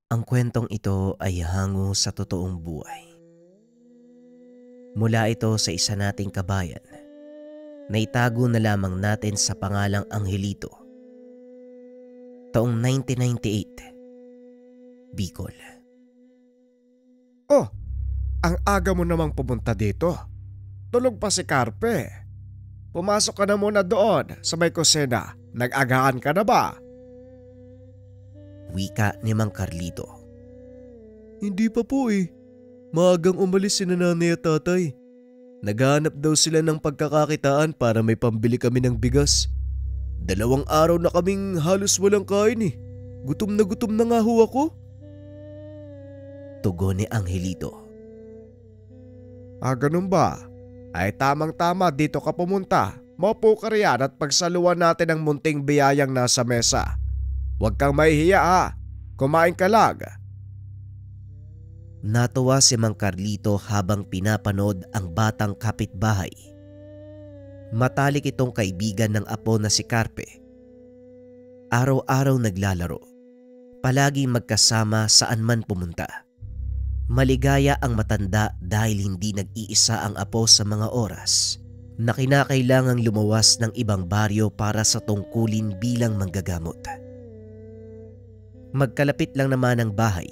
Ang kwentong ito ay hango sa totoong buhay. Mula ito sa isa nating kabayan na itago na lamang natin sa pangalang Angelito. Taong 1998, Bicol. Oh, ang aga mo namang pumunta dito. Tulog pa si Carpe. Pumasok ka na muna doon sa may kusina. Nag-agahan ka na ba? Wika ni Mang Carlito. Hindi pa po eh. Maagang umalis si nanay at tatay. Naghahanap daw sila ng pagkakakitaan para may pambili kami ng bigas. 2 araw na kaming halos walang kain eh. Gutom na nga ho ako. Tugon ni Angelito. Ganun ba? Ay tamang-tama dito ka pumunta. Maupo ka riyan at pagsaluan natin ang munting biyayang nasa mesa. Huwag kang mahihiya ha. Kumain ka lang. Natuwa si Mang Carlito habang pinapanood ang batang kapitbahay. Matalik itong kaibigan ng apo na si Carpe. Araw-araw naglalaro. Palaging magkasama saan man pumunta. Maligaya ang matanda dahil hindi nag-iisa ang apo sa mga oras na kinakailangang lumuwas ng ibang baryo para sa tungkulin bilang manggagamot. Magkalapit lang naman ang bahay.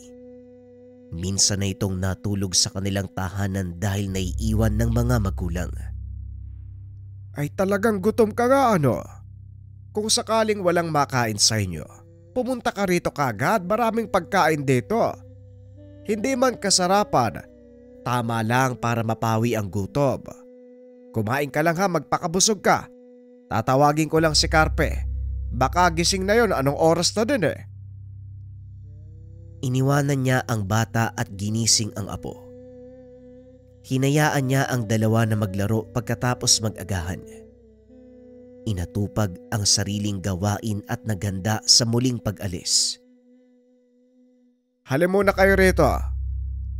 Minsan na itong natulog sa kanilang tahanan dahil naiiwan ng mga magulang. Ay talagang gutom ka nga ano? Kung sakaling walang makain sa inyo, pumunta ka rito kagad, maraming pagkain dito. Hindi man kasarapan, tama lang para mapawi ang gutom. Kumain ka lang ha, magpakabusog ka. Tatawagin ko lang si Carpe. Baka gising na yon, anong oras na din eh. Iniwanan niya ang bata at ginising ang apo. Hinayaan niya ang dalawa na maglaro pagkatapos mag-agahan. Inatupag ang sariling gawain at naghanda sa muling pag-alis. Halin muna kayo rito.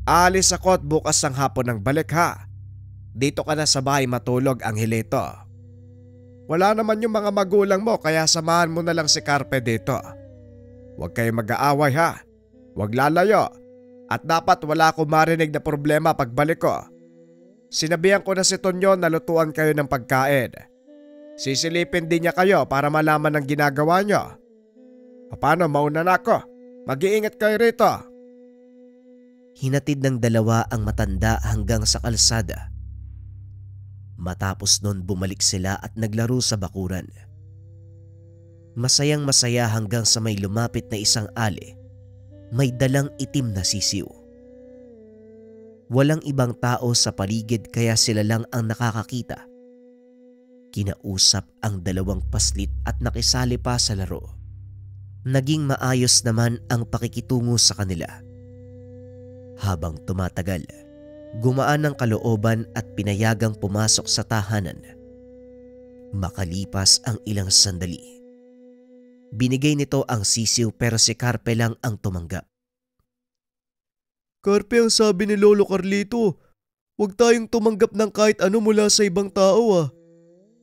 Aalis ako at bukas ng hapon ng balik ha. Dito ka na sa bahay matulog, Angelito. Wala naman yung mga magulang mo kaya samahan mo na lang si Carpe dito. Huwag kayo mag-aaway ha. Huwag lalayo. At dapat wala akong marinig na problema pagbalik ko. Sinabihan ko na si Tonyo na lutuan kayo ng pagkain. Sisilipin din niya kayo para malaman ang ginagawa niyo. Paano, mauna na ako. Mag-iingat kayo rito. Hinatid ng dalawa ang matanda hanggang sa kalsada. Matapos nun bumalik sila at naglaro sa bakuran. Masayang masaya hanggang sa may lumapit na isang ali. May dalang itim na sisiw. Walang ibang tao sa paligid kaya sila lang ang nakakakita. Kinausap ang dalawang paslit at nakisali pa sa laro. Naging maayos naman ang pakikitungo sa kanila. Habang tumatagal, gumaan ang kalooban at pinayagang pumasok sa tahanan. Makalipas ang ilang sandali. Binigay nito ang sisiw pero si Carpe lang ang tumanggap. Carpe, ang sabi ni Lolo Carlito, huwag tayong tumanggap ng kahit ano mula sa ibang tao ah.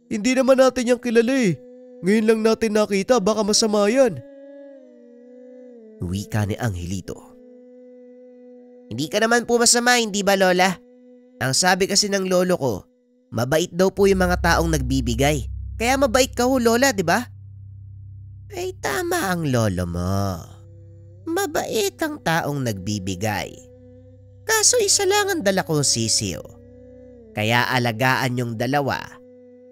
Hindi naman natin yung kilala eh. Ngayon lang natin nakita, baka masama yan. Wika ni Angelito. Hindi ka naman po masama, hindi ba Lola? Ang sabi kasi ng lolo ko, mabait daw po yung mga taong nagbibigay. Kaya mabait ka ho Lola, di ba? Ay tama ang lolo mo. Mabait ang taong nagbibigay. Kaso isa lang ang dala kong sisiw. Kaya alagaan yung dalawa.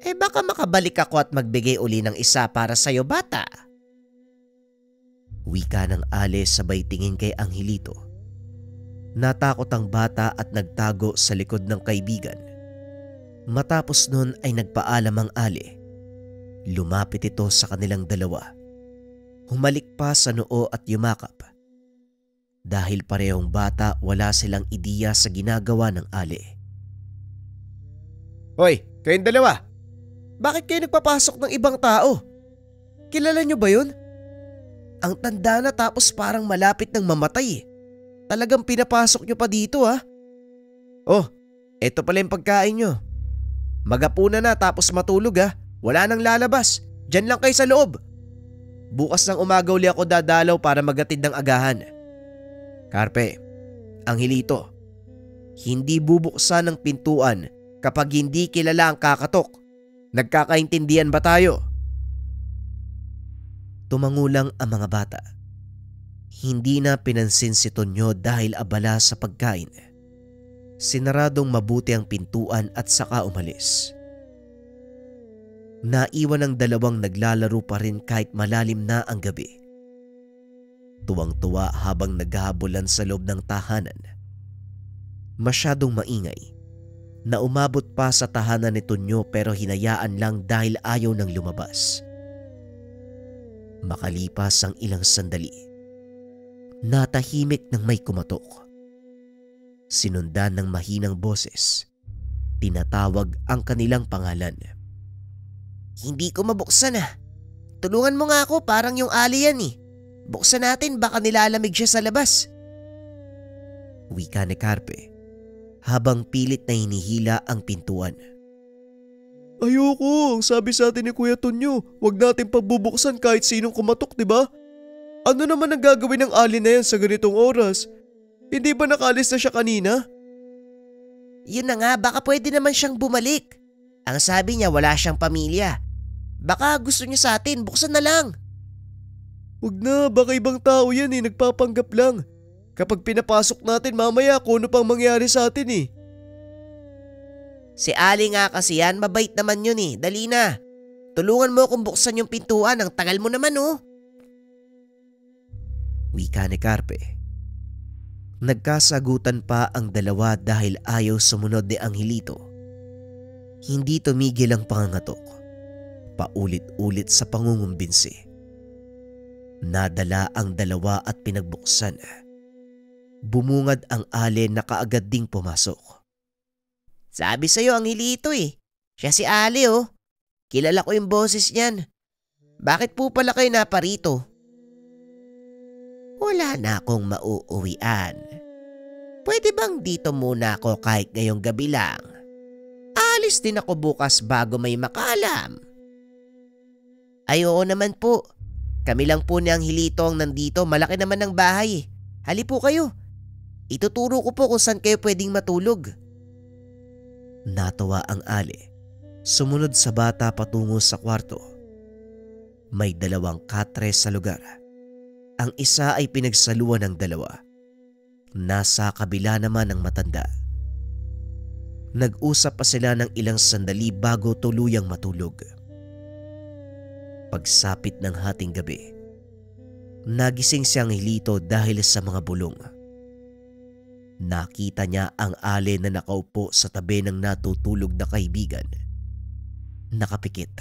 Baka makabalik ako at magbigay uli ng isa para sa'yo bata. Wika ng ale sabay tingin kay Angelito. Natakot ang bata at nagtago sa likod ng kaibigan. Matapos nun ay nagpaalam ang ale. Lumapit ito sa kanilang dalawa. Humalik pa sa noo at yumakap. Dahil parehong bata, wala silang ideya sa ginagawa ng ale. Hoy, kayong dalawa. Bakit kayo nagpapasok ng ibang tao? Kilala niyo ba yun? Ang tanda na tapos parang malapit ng mamatay. Talagang pinapasok niyo pa dito ha? Oh, eto pala yung pagkain niyo. Magapuna na tapos matulog ha. Wala nang lalabas. Diyan lang kayo sa loob. Bukas ng umaga uli ako dadalaw para maghatid ng agahan. Carpe, Angelito, hindi bubuksan ng pintuan kapag hindi kilala ang kakatok. Nagkakaintindihan ba tayo? Tumangulang ang mga bata. Hindi na pinansin si Tonyo dahil abala sa pagkain. Sinaradong mabuti ang pintuan at saka umalis. Naiwan ang dalawang naglalaro pa rin kahit malalim na ang gabi. Tuwang-tuwa habang naghahabulan sa loob ng tahanan. Masyadong maingay na umabot pa sa tahanan ni Tonyo pero hinayaan lang dahil ayaw nang lumabas. Makalipas ang ilang sandali, natahimik nang may kumatok. Sinundan ng mahinang boses. Tinatawag ang kanilang pangalan. Hindi ko mabuksan ah. Tulungan mo nga ako, parang yung ali yan eh. Buksan natin, baka nilalamig siya sa labas. Wika ni Carpe habang pilit na hinihila ang pintuan. Ayoko, ang sabi sa atin ni Kuya Tonyo, wag natin pagbubuksan kahit sinong kumatok, di ba? Ano naman ang gagawin ng ali na yan sa ganitong oras? Hindi ba nakaalis na siya kanina? Yun na nga, baka pwede naman siyang bumalik. Ang sabi niya wala siyang pamilya. Baka gusto niya sa atin, buksan na lang. Wag na, baka ibang tao yan eh, nagpapanggap lang. Kapag pinapasok natin mamaya kung ano pang mangyari sa atin eh. Si Ali nga kasi yan, mabait naman yun eh. Dali na. Tulungan mo kung buksan yung pintuan, ang tagal mo naman oh. Wika ni Carpe. Nagkasagutan pa ang dalawa dahil ayaw sumunod ni Angelito. Hindi tumigil ang pangangatok. Paulit-ulit sa pangungumbinsi. Nadala ang dalawa at pinagbuksan. Bumungad ang Ali na kaagad ding pumasok. Sabi sa'yo Angelito eh. Siya si Ali oh. Kilala ko yung boses niyan. Bakit po pala kayo naparito? Wala na akong mauuwian. Pwede bang dito muna ako kahit ngayong gabi lang? Alis din ako bukas bago may makalam. Ay oo naman po. Kami lang po ni Angelito ang nandito. Malaki naman ang bahay. Hali po kayo. Ituturo ko po kung saan kayo pwedeng matulog. Natawa ang Ali. Sumunod sa bata patungo sa kwarto. May dalawang katres sa lugar. Ang isa ay pinagsaluan ng dalawa. Nasa kabila naman ang matanda. Nag-usap pa sila ng ilang sandali bago tuluyang matulog. Pagsapit ng hating gabi, nagising si Angelito dahil sa mga bulong. Nakita niya ang Ali na nakaupo sa tabi ng natutulog na kaibigan. Nakapikit.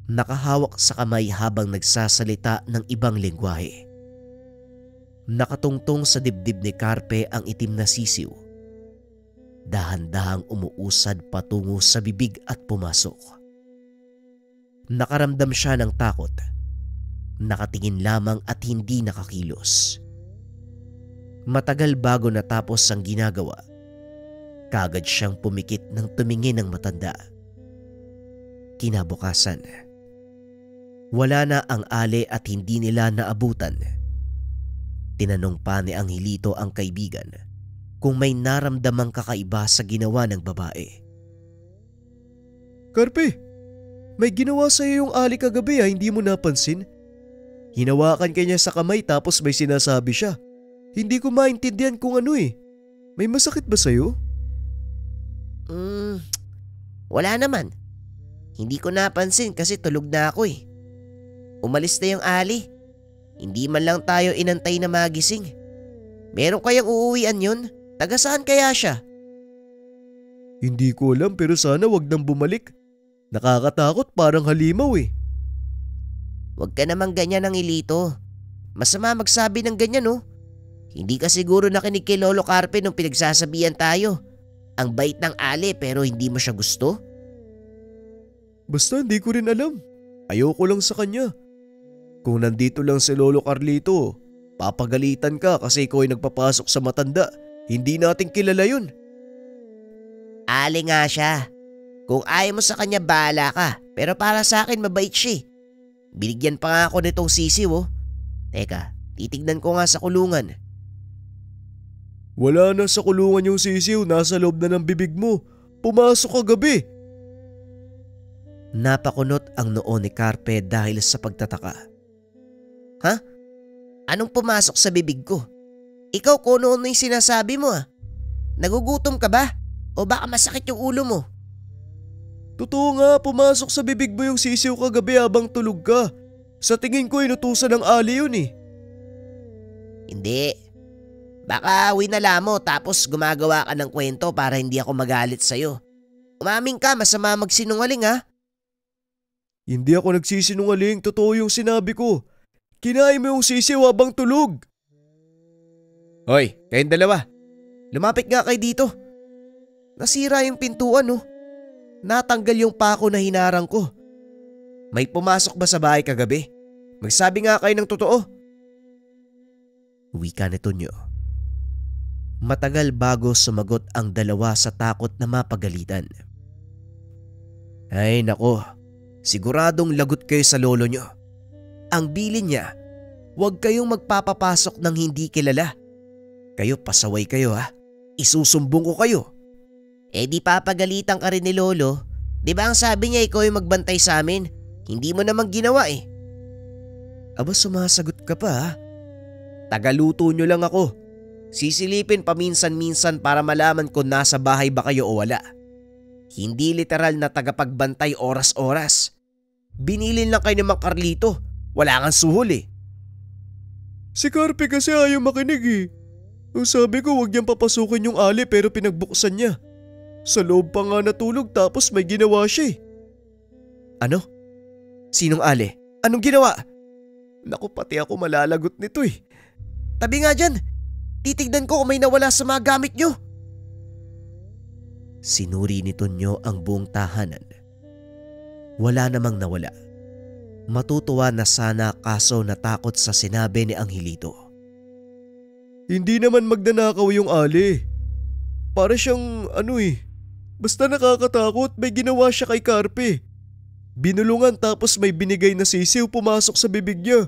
Nakahawak sa kamay habang nagsasalita ng ibang lengguwahe. Nakatungtong sa dibdib ni Carpe ang itim na sisiw. Dahan-dahang umuusad patungo sa bibig at pumasok. Nakaramdam siya ng takot. Nakatingin lamang at hindi nakakilos. Matagal bago natapos ang ginagawa. Kagad siyang pumikit nang tumingin ng matanda. Kinabukasan, wala na ang Ali at hindi nila naabutan. Tinanong pa ni Angelito ang kaibigan kung may naramdamang kakaiba sa ginawa ng babae. Carpe, may ginawa sa'yo yung Ali kagabi hindi mo napansin? Hinawakan ka niya sa kamay tapos may sinasabi siya. Hindi ko maintindihan kung ano eh. May masakit ba sa'yo? Wala naman. Hindi ko napansin kasi tulog na ako eh. Umalis na yung Ali. Hindi man lang tayo inantay na magising. Meron kayang uuwian yun? Taga saan kaya siya? Hindi ko alam pero sana wag nang bumalik. Nakakatakot, parang halimaw eh. Huwag ka namang ganyan Angelito. Masama magsabi ng ganyan oh. Hindi ka siguro nakinig kay Lolo Carpe nung pinagsasabihan tayo. Ang bait ng Ali pero hindi mo siya gusto? Basta hindi ko rin alam. Ayoko lang sa kanya. Kung nandito lang si Lolo Carlito, papagalitan ka kasi ikaw ay nagpapasok sa matanda. Hindi natin kilala yun. Ali nga siya. Kung ayaw mo sa kanya, bahala ka. Pero para sa akin, mabait siya. Binigyan pa nga ako nitong sisiw oh. Teka, titignan ko nga sa kulungan. Wala na sa kulungan yung sisiw, nasa loob na ng bibig mo. Pumasok kagabi. Napakunot ang noo ni Carpe dahil sa pagtataka. Ha? Anong pumasok sa bibig ko? Ikaw kung ano yung sinasabi mo Nagugutom ka ba? O baka masakit yung ulo mo? Totoo nga, pumasok sa bibig mo yung sisiw kagabi habang tulog ka. Sa tingin ko inutusan ng Ali yun eh. Hindi. Baka winala mo tapos gumagawa ka ng kwento para hindi ako magalit sa'yo. Umamin ka, masama magsinungaling Hindi ako nagsisinungaling, totoo yung sinabi ko. Kinain mo yung sisiw habang tulog. Hoy, kayong dalawa. Lumapit nga kayo dito. Nasira yung pintuan Natanggal yung pako na hinarang ko. May pumasok ba sa bahay kagabi? Magsabi nga kayo ng totoo. Wika ni Tonyo. Matagal bago sumagot ang dalawa sa takot na mapagalitan. Ay nako, siguradong lagot kayo sa lolo nyo. Ang bilin niya, huwag kayong magpapapasok ng hindi kilala. Kayo pasaway kayo Isusumbong ko kayo. Di papagalitan ka rin ni lolo. Di ba ang sabi niya ikaw yung magbantay sa amin? Hindi mo naman ginawa Aba sumasagot ka pa Tagaluto nyo lang ako. Sisilipin paminsan-minsan para malaman kung nasa bahay ba kayo o wala. Hindi literal na tagapagbantay oras-oras. Binilin lang kayo ni Mang Carlito. Wala kang suhol Si Carpe kasi ayaw makinig Ang sabi ko huwag niyang papasukin yung Ali pero pinagbuksan niya. Sa loob pa nga natulog tapos may ginawa siya Ano? Sinong Ali? Anong ginawa? Naku pati ako malalagot nito Tabi nga dyan. Titignan ko kung may nawala sa mga gamit nyo. Sinuri ni Tonyo ang buong tahanan. Wala namang nawala. Matutuwa na sana kaso natakot sa sinabi ni Angelito. Hindi naman magnanakaw yung Ali. Para siyang basta nakakatakot, may ginawa siya kay Carpe. Binulungan tapos may binigay na sisiw pumasok sa bibig niya.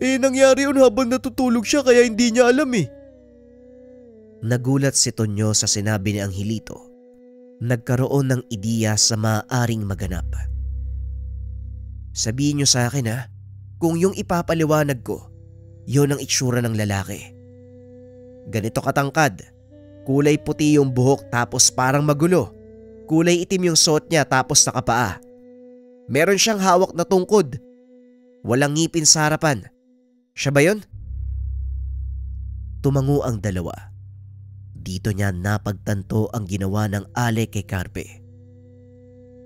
Nangyari yun habang natutulog siya kaya hindi niya alam Nagulat si Tonyo sa sinabi ni Angelito. Nagkaroon ng ideya sa maaaring maganap. Sabihin niyo sa akin kung yung ipapaliwanag ko, yun ang itsura ng lalaki. Ganito katangkad, kulay puti yung buhok tapos parang magulo. Kulay itim yung suot niya tapos nakapaa. Meron siyang hawak na tungkod. Walang ngipin sa harapan. Siya ba yun? Tumango ang dalawa. Dito niya napagtanto ang ginawa ng Ale kay Carpe.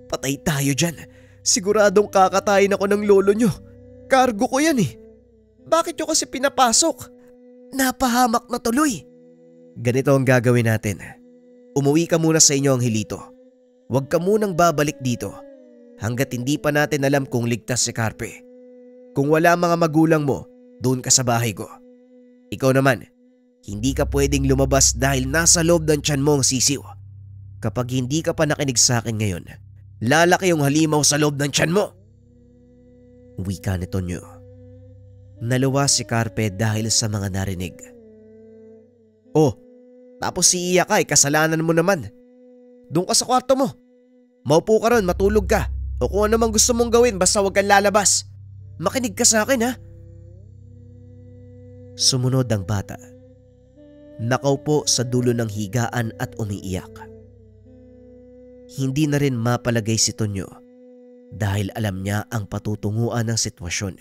Patay tayo dyan. Siguradong kakatayin ako ng lolo nyo. Kargo ko yan Bakit nyo kasi pinapasok? Napahamak na tuloy. Ganito ang gagawin natin. Umuwi ka muna sa inyo, Angelito. Huwag ka munang babalik dito hanggat hindi pa natin alam kung ligtas si Carpe. Kung wala mga magulang mo, doon ka sa bahay ko. Ikaw naman, hindi ka pwedeng lumabas dahil nasa loob ng tiyan mo ang sisiw. Kapag hindi ka pa nakinig sa akin ngayon, lalaki yung halimaw sa loob ng tiyan mo. Wika ni Tonyo. Naluwa si Carpe dahil sa mga narinig. Tapos iiyak ka kasalanan mo naman. Doon ka sa kwarto mo. Maupo ka ron, matulog ka. O kung ano mang gusto mong gawin basta huwag kang lalabas. Makinig ka sa akin Sumunod ang bata. Nakaupo sa dulo ng higaan at umiiyak. Hindi na rin mapalagay si Tonyo dahil alam niya ang patutunguan ng sitwasyon.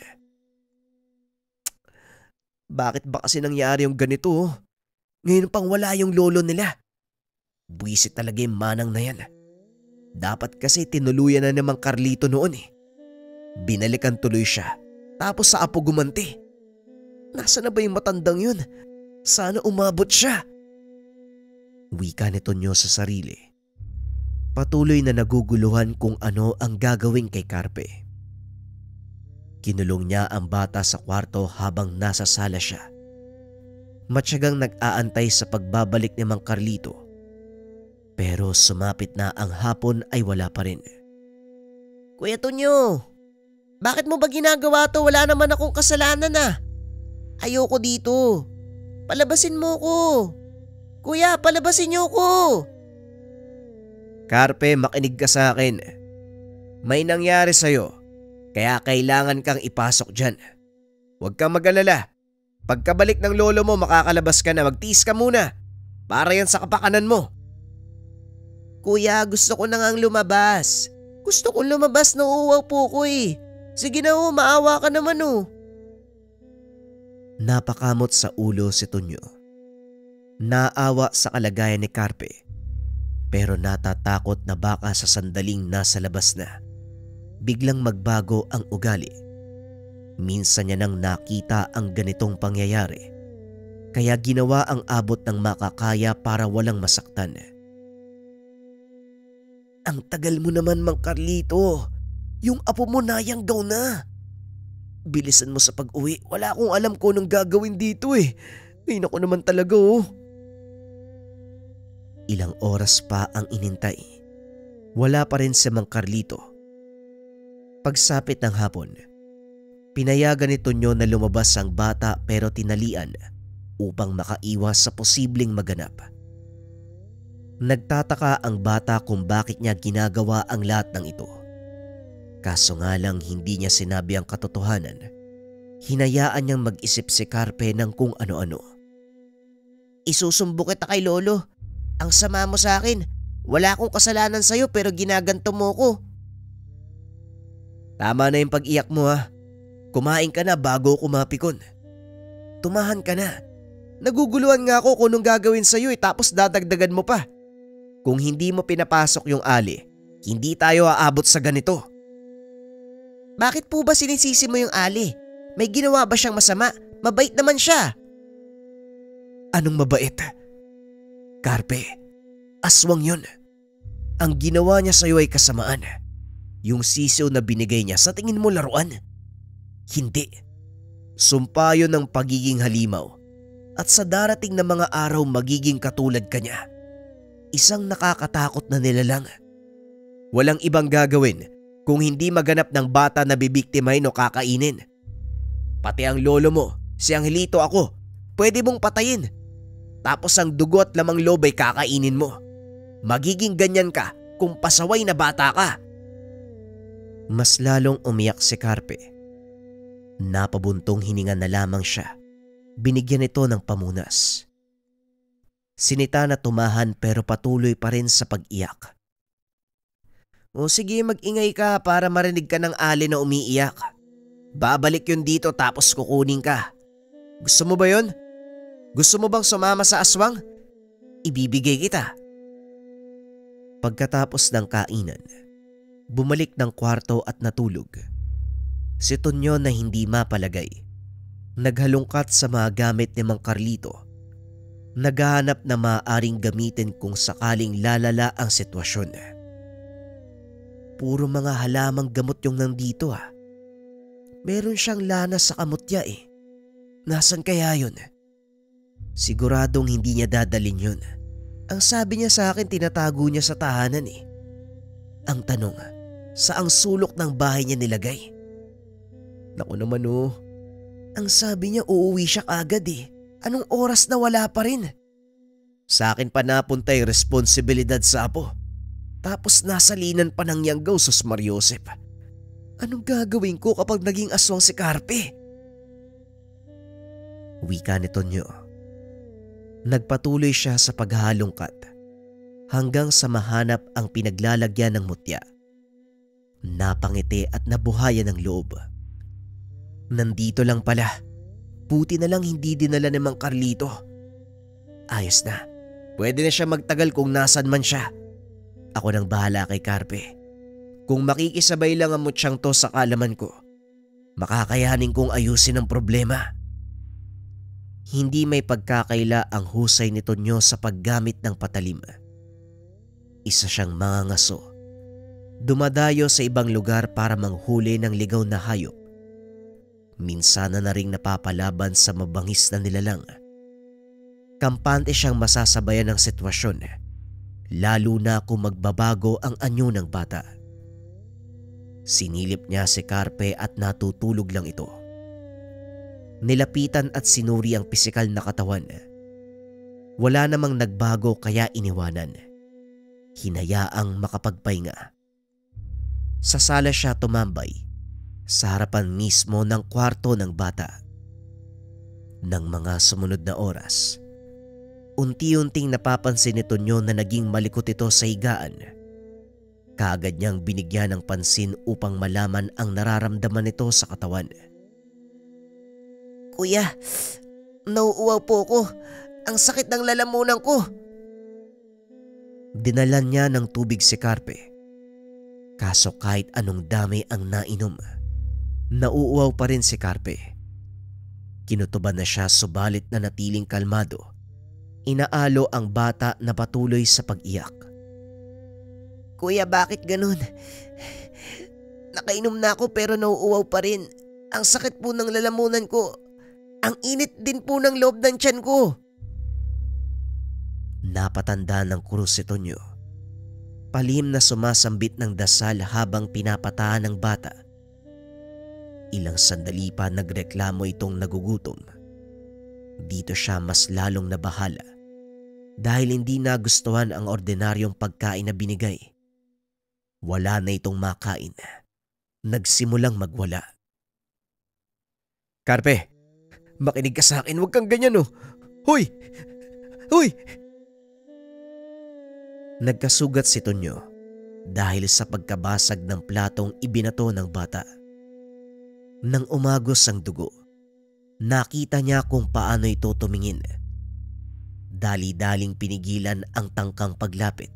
Bakit ba kasi nangyari yung ganito? Ngayon pang wala yung lolo nila. Buwisit talaga yung manang na yan. Dapat kasi tinuluyan na namang Carlito noon Binalikan tuloy siya. Tapos sa apo gumanti. Nasaan na ba yung matandang yun? Sana umabot siya. Wika ni Tonyo sa sarili. Patuloy na naguguluhan kung ano ang gagawin kay Carpe. Kinulong niya ang bata sa kwarto habang nasa sala siya. Matyagang nag-aantay sa pagbabalik ni Mang Carlito. Pero sumapit na ang hapon ay wala pa rin. Kuya Tonyo, bakit mo ba ginagawa to? Wala naman akong kasalanan Ayoko dito. Palabasin mo ko. Kuya, palabasin niyo ko! Carpe, makinig ka sa akin. May nangyari sa'yo, kaya kailangan kang ipasok dyan. Huwag kang mag-alala. Pagkabalik ng lolo mo, makakalabas ka na. Magtiis ka muna. Para yan sa kapakanan mo. Kuya, gusto ko na ngang lumabas. Gusto kong lumabas, nauuwaw po ko eh. Sige na maawa ka naman Napakamot sa ulo si Tonyo. Naawa sa kalagayan ni Carpe, pero natatakot na baka sa sandaling nasa labas na, biglang magbago ang ugali. Minsan niya nang nakita ang ganitong pangyayari, kaya ginawa ang abot ng makakaya para walang masaktan. Ang tagal mo naman, Mang Carlito. Yung apo mo nayanggaw na. Bilisan mo sa pag-uwi. Wala akong alam kung anong gagawin dito eh. Ay naku naman talaga Ilang oras pa ang inintay. Wala pa rin si Mang Carlito. Pagsapit ng hapon, pinayagan ni Tonyo na lumabas ang bata pero tinalian upang makaiwas sa posibleng maganap. Nagtataka ang bata kung bakit niya ginagawa ang lahat ng ito. Kaso nga lang hindi niya sinabi ang katotohanan. Hinayaan niyang mag-isip si Carpe ng kung ano-ano. Isusumbo kita kay lolo. Ang sama mo sa akin. Wala akong kasalanan sa'yo pero ginaganto mo ko. Tama na yung pag-iyak mo ha. Kumain ka na bago kumapikon. Tumahan ka na. Naguguluhan nga ako kung anong gagawin sa'yo tapos dadagdagan mo pa. Kung hindi mo pinapasok yung ali, hindi tayo aabot sa ganito. Bakit po ba sinisisi mo yung Ali? May ginawa ba siyang masama? Mabait naman siya. Anong mabait? Carpe, aswang yun. Ang ginawa niya sa'yo ay kasamaan. Yung sisiw na binigay niya, sa tingin mo laruan? Hindi. Sumpa yun ng pagiging halimaw. At sa darating na mga araw magiging katulad ka niya. Isang nakakatakot na nilalang. Walang ibang gagawin kung hindi maganap ng bata na bibiktimahin o kakainin. Pati ang lolo mo, si Angelito ako, pwede mong patayin. Tapos ang dugo at lamang loob ay kakainin mo. Magiging ganyan ka kung pasaway na bata ka. Mas lalong umiyak si Carpe. Napabuntong hininga na lamang siya. Binigyan ito ng pamunas. Sinita na tumahan pero patuloy pa rin sa pag-iyak. O sige, mag-ingay ka para marinig ka ng ali na umiiyak. Babalik yun dito tapos kukunin ka. Gusto mo ba yun? Gusto mo bang sumama sa aswang? Ibibigay kita. Pagkatapos ng kainan, bumalik ng kwarto at natulog. Si Tonyo na hindi mapalagay. Naghalungkat sa mga gamit ni Mang Carlito. Naghahanap na maaaring gamitin kung sakaling lalala ang sitwasyon. Puro mga halamang gamot yung nandito ah. Meron siyang lana sa kamutya eh. Nasaan kaya yun? Siguradong hindi niya dadalhin yun. Ang sabi niya sa akin tinatago niya sa tahanan eh. Ang tanong, saang sulok ng bahay niya nilagay? Naku naman oh. Ang sabi niya uuwi siya agad eh. Anong oras na wala pa rin? Sa akin pa napunta yung responsibilidad sa apo. Tapos nasa linan pa ng yanggaw, sus Mariosep. Anong gagawin ko kapag naging aswang si Carpe? Wika ni Tonyo. Nagpatuloy siya sa paghahalongkat hanggang sa mahanap ang pinaglalagyan ng mutya. Napangiti at nabuhayan ng loob. Nandito lang pala. Buti na lang hindi dinala ni Mang Carlito. Ayos na. Pwede na siya magtagal kung nasan man siya. Ako nang bahala kay Carpe. Kung makikisabay lang ang mutyang to sa kalaman ko, makakayanin kong ayusin ang problema. Hindi may pagkakaila ang husay ni Tonyo sa paggamit ng patalim. Isa siyang mangangaso. Dumadayo sa ibang lugar para manghuli ng ligaw na hayop. Minsan na ring napapalaban sa mabangis na nilalang. Kampante siyang masasabayan ng sitwasyon, lalo na kung magbabago ang anyo ng bata. Sinilip niya si Carpe at natutulog lang ito. Nilapitan at sinuri ang pisikal na katawan. Wala namang nagbago kaya iniwanan. Hinayaang makapagpahinga. Sa sala siya tumambay, sa harapan mismo ng kwarto ng bata. Nang mga sumunod na oras, unti-unting napapansin ni Tonyo na naging malikot ito sa higaan. Kaagad niyang binigyan ng pansin upang malaman ang nararamdaman nito sa katawan. "Kuya, nauuwaw po ko. Ang sakit ng lalamunan ko." Dinalan niya ng tubig si Carpe. Kaso kahit anong dami ang nainom, nauuwaw pa rin si Carpe. Kinutuban na siya subalit na natiling kalmado. Inaalo ang bata na patuloy sa pag-iyak. "Kuya, bakit ganun? Nakainom na ako pero nauuwaw pa rin. Ang sakit po ng lalamunan ko. Ang init din po ng loob ng tiyan ko." Napatanda ng krus si Tonyo. Palihim na sumasambit ng dasal habang pinapatahan ng bata. Ilang sandali pa nagreklamo itong nagugutom. Dito siya mas lalong nabahala dahil hindi nagustuhan ang ordinaryong pagkain na binigay. Wala na itong makain. Nagsimulang magwala. Carpe, makinig ka sa akin, huwag kang ganyan oh. Hoy! Hoy! Nagkasugat si Tonyo dahil sa pagkabasag ng platong ibinato ng bata. Nang umagos ang dugo, nakita niya kung paano ito tumingin. Dali-daling pinigilan ang tangkang paglapit.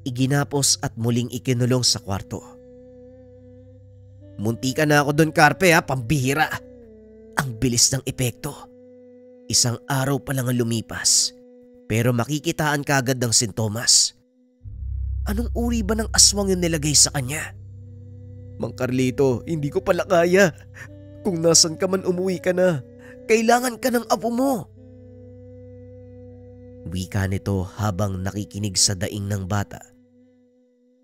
Iginapos at muling ikinulong sa kwarto. Munti ka na ako doon, Carpe ha, pambihira. Ang bilis ng epekto. Isang araw pa lang ang lumipas, pero makikitaan kagad ng sintomas. Anong uri ba ng aswang yung nilagay sa kanya? Mang Carlito, hindi ko pala kaya. Kung nasan ka man, umuwi ka na. Kailangan ka ng apo mo. Wika nito habang nakikinig sa daing ng bata.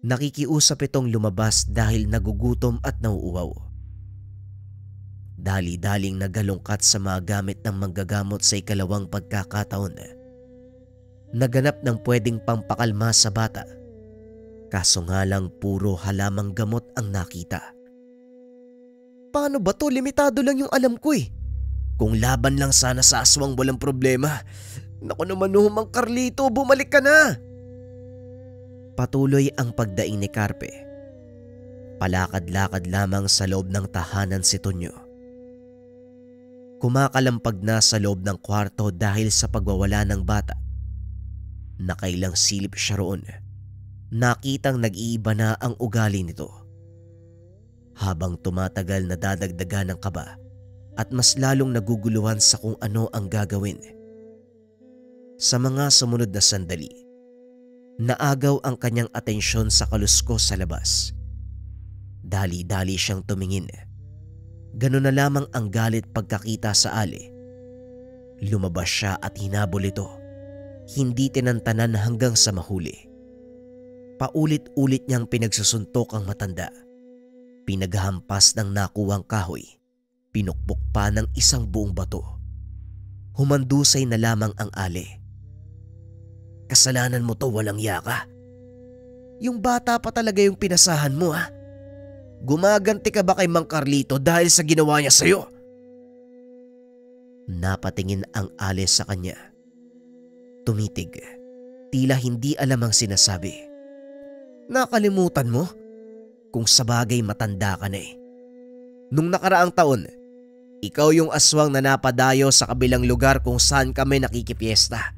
Nakikiusap itong lumabas dahil nagugutom at nauuwaw. Dali-daling nagalungkat sa mga gamit ng manggagamot sa ikalawang pagkakataon. Naganap ng pwedeng pampakalma sa bata. Kaso nga lang puro halamang gamot ang nakita. Paano ba to? Limitado lang yung alam ko eh. Kung laban lang sana sa aswang walang problema. Naku naman oh, Mang Carlito, bumalik ka na. Patuloy ang pagdaing ni Carpe. Palakad-lakad lamang sa loob ng tahanan si Tonyo. Kumakalampag na sa loob ng kwarto dahil sa pagwawala ng bata. Nakailang silip siya roon. Nakitang nag-iiba na ang ugali nito. Habang tumatagal nadadagdagan ng kaba at mas lalong naguguluhan sa kung ano ang gagawin. Sa mga sumunod na sandali, naagaw ang kanyang atensyon sa kaluskos sa labas. Dali-dali siyang tumingin. Ganun na lamang ang galit pagkakita sa ali. Lumabas siya at hinabol ito. Hindi tinantanan hanggang sa mahuli. Paulit-ulit niyang pinagsusuntok ang matanda. Pinaghampas ng nakuwang kahoy. Pinukpok pa ng isang buong bato. Humandusay na lamang ang ali. "Kasalanan mo to, walang yaka. Yung bata pa talaga yung pinasahan mo ha. Gumaganti ka ba kay Mang Carlito dahil sa ginawa niya sa'yo?" Napatingin ang ali sa kanya. Tumitig. Tila hindi alam ang sinasabi. "Nakalimutan mo? Kung sabagay matanda ka na eh. Nung nakaraang taon, ikaw yung aswang na napadayo sa kabilang lugar kung saan kami nakikipiesta.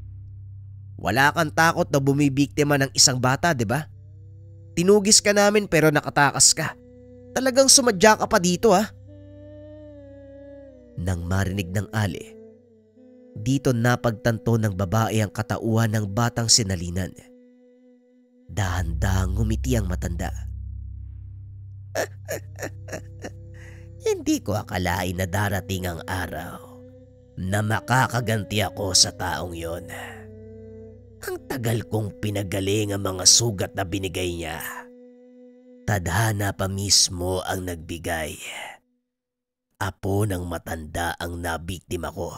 Wala kang takot na bumibiktima ng isang bata, di ba? Tinugis ka namin pero nakatakas ka. Talagang sumadya ka pa dito ha." Nang marinig ng ali, dito napagtanto ng babae ang katauhan ng batang sinalinan. Dahan-dahang ngumiti ang matanda. "Hindi ko akalain na darating ang araw na makakaganti ako sa taong yon. Ang tagal kong pinagaling ang mga sugat na binigay niya. Tadhana pa mismo ang nagbigay. Apo ng matanda ang nabiktima ko.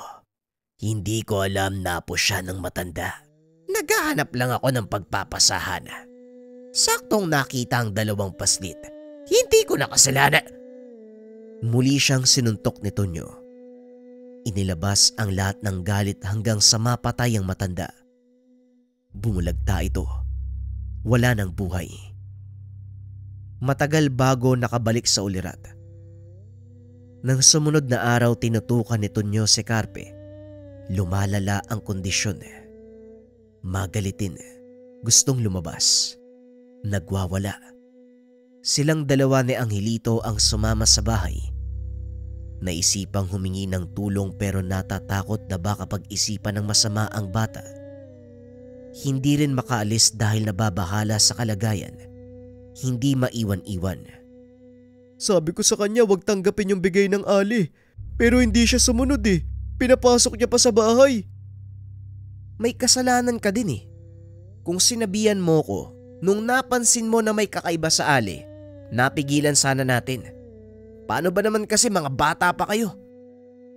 Hindi ko alam na apo siya ng matanda. Naghahanap lang ako ng pagpapasahan. Saktong nakita ang dalawang paslit. Hindi ko nakasalanan. Muli siyang sinuntok ni Tonyo. Inilabas ang lahat ng galit hanggang sa mapatay ang matanda. Bumulagta ito. Wala ng buhay. Matagal bago nakabalik sa ulirat. Nang sumunod na araw tinutukan ni Tonyo si Carpe, lumalala ang kondisyon. Magalitin, gustong lumabas, nagwawala. Silang dalawa ni Angelito ang sumama sa bahay. Naisipang humingi ng tulong pero natatakot na baka pag-isipan ng masama ang bata. Hindi rin makaalis dahil nababahala sa kalagayan. Hindi maiwan-iwan. Sabi ko sa kanya wag tanggapin yung bigay ng Ali. Pero hindi siya sumunod eh. Pinapasok niya pa sa bahay. May kasalanan ka din eh. Kung sinabihan mo ko, nung napansin mo na may kakaiba sa Ali, napigilan sana natin. Paano ba naman kasi mga bata pa kayo?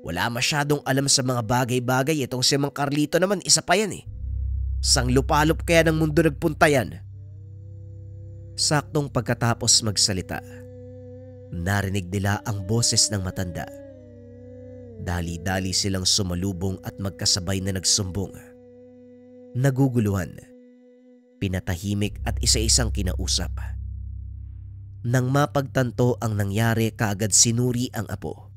Wala masyadong alam sa mga bagay-bagay. Itong si Mang Carlito naman isa pa yan eh. Sang lupalop kaya ng mundo nagpunta yan. Saktong pagkatapos magsalita, narinig nila ang boses ng matanda. Dali-dali silang sumalubong at magkasabay na nagsumbong. Naguguluhan, pinatahimik at isa-isang kinausap. Nang mapagtanto ang nangyari, kaagad sinuri ang apo.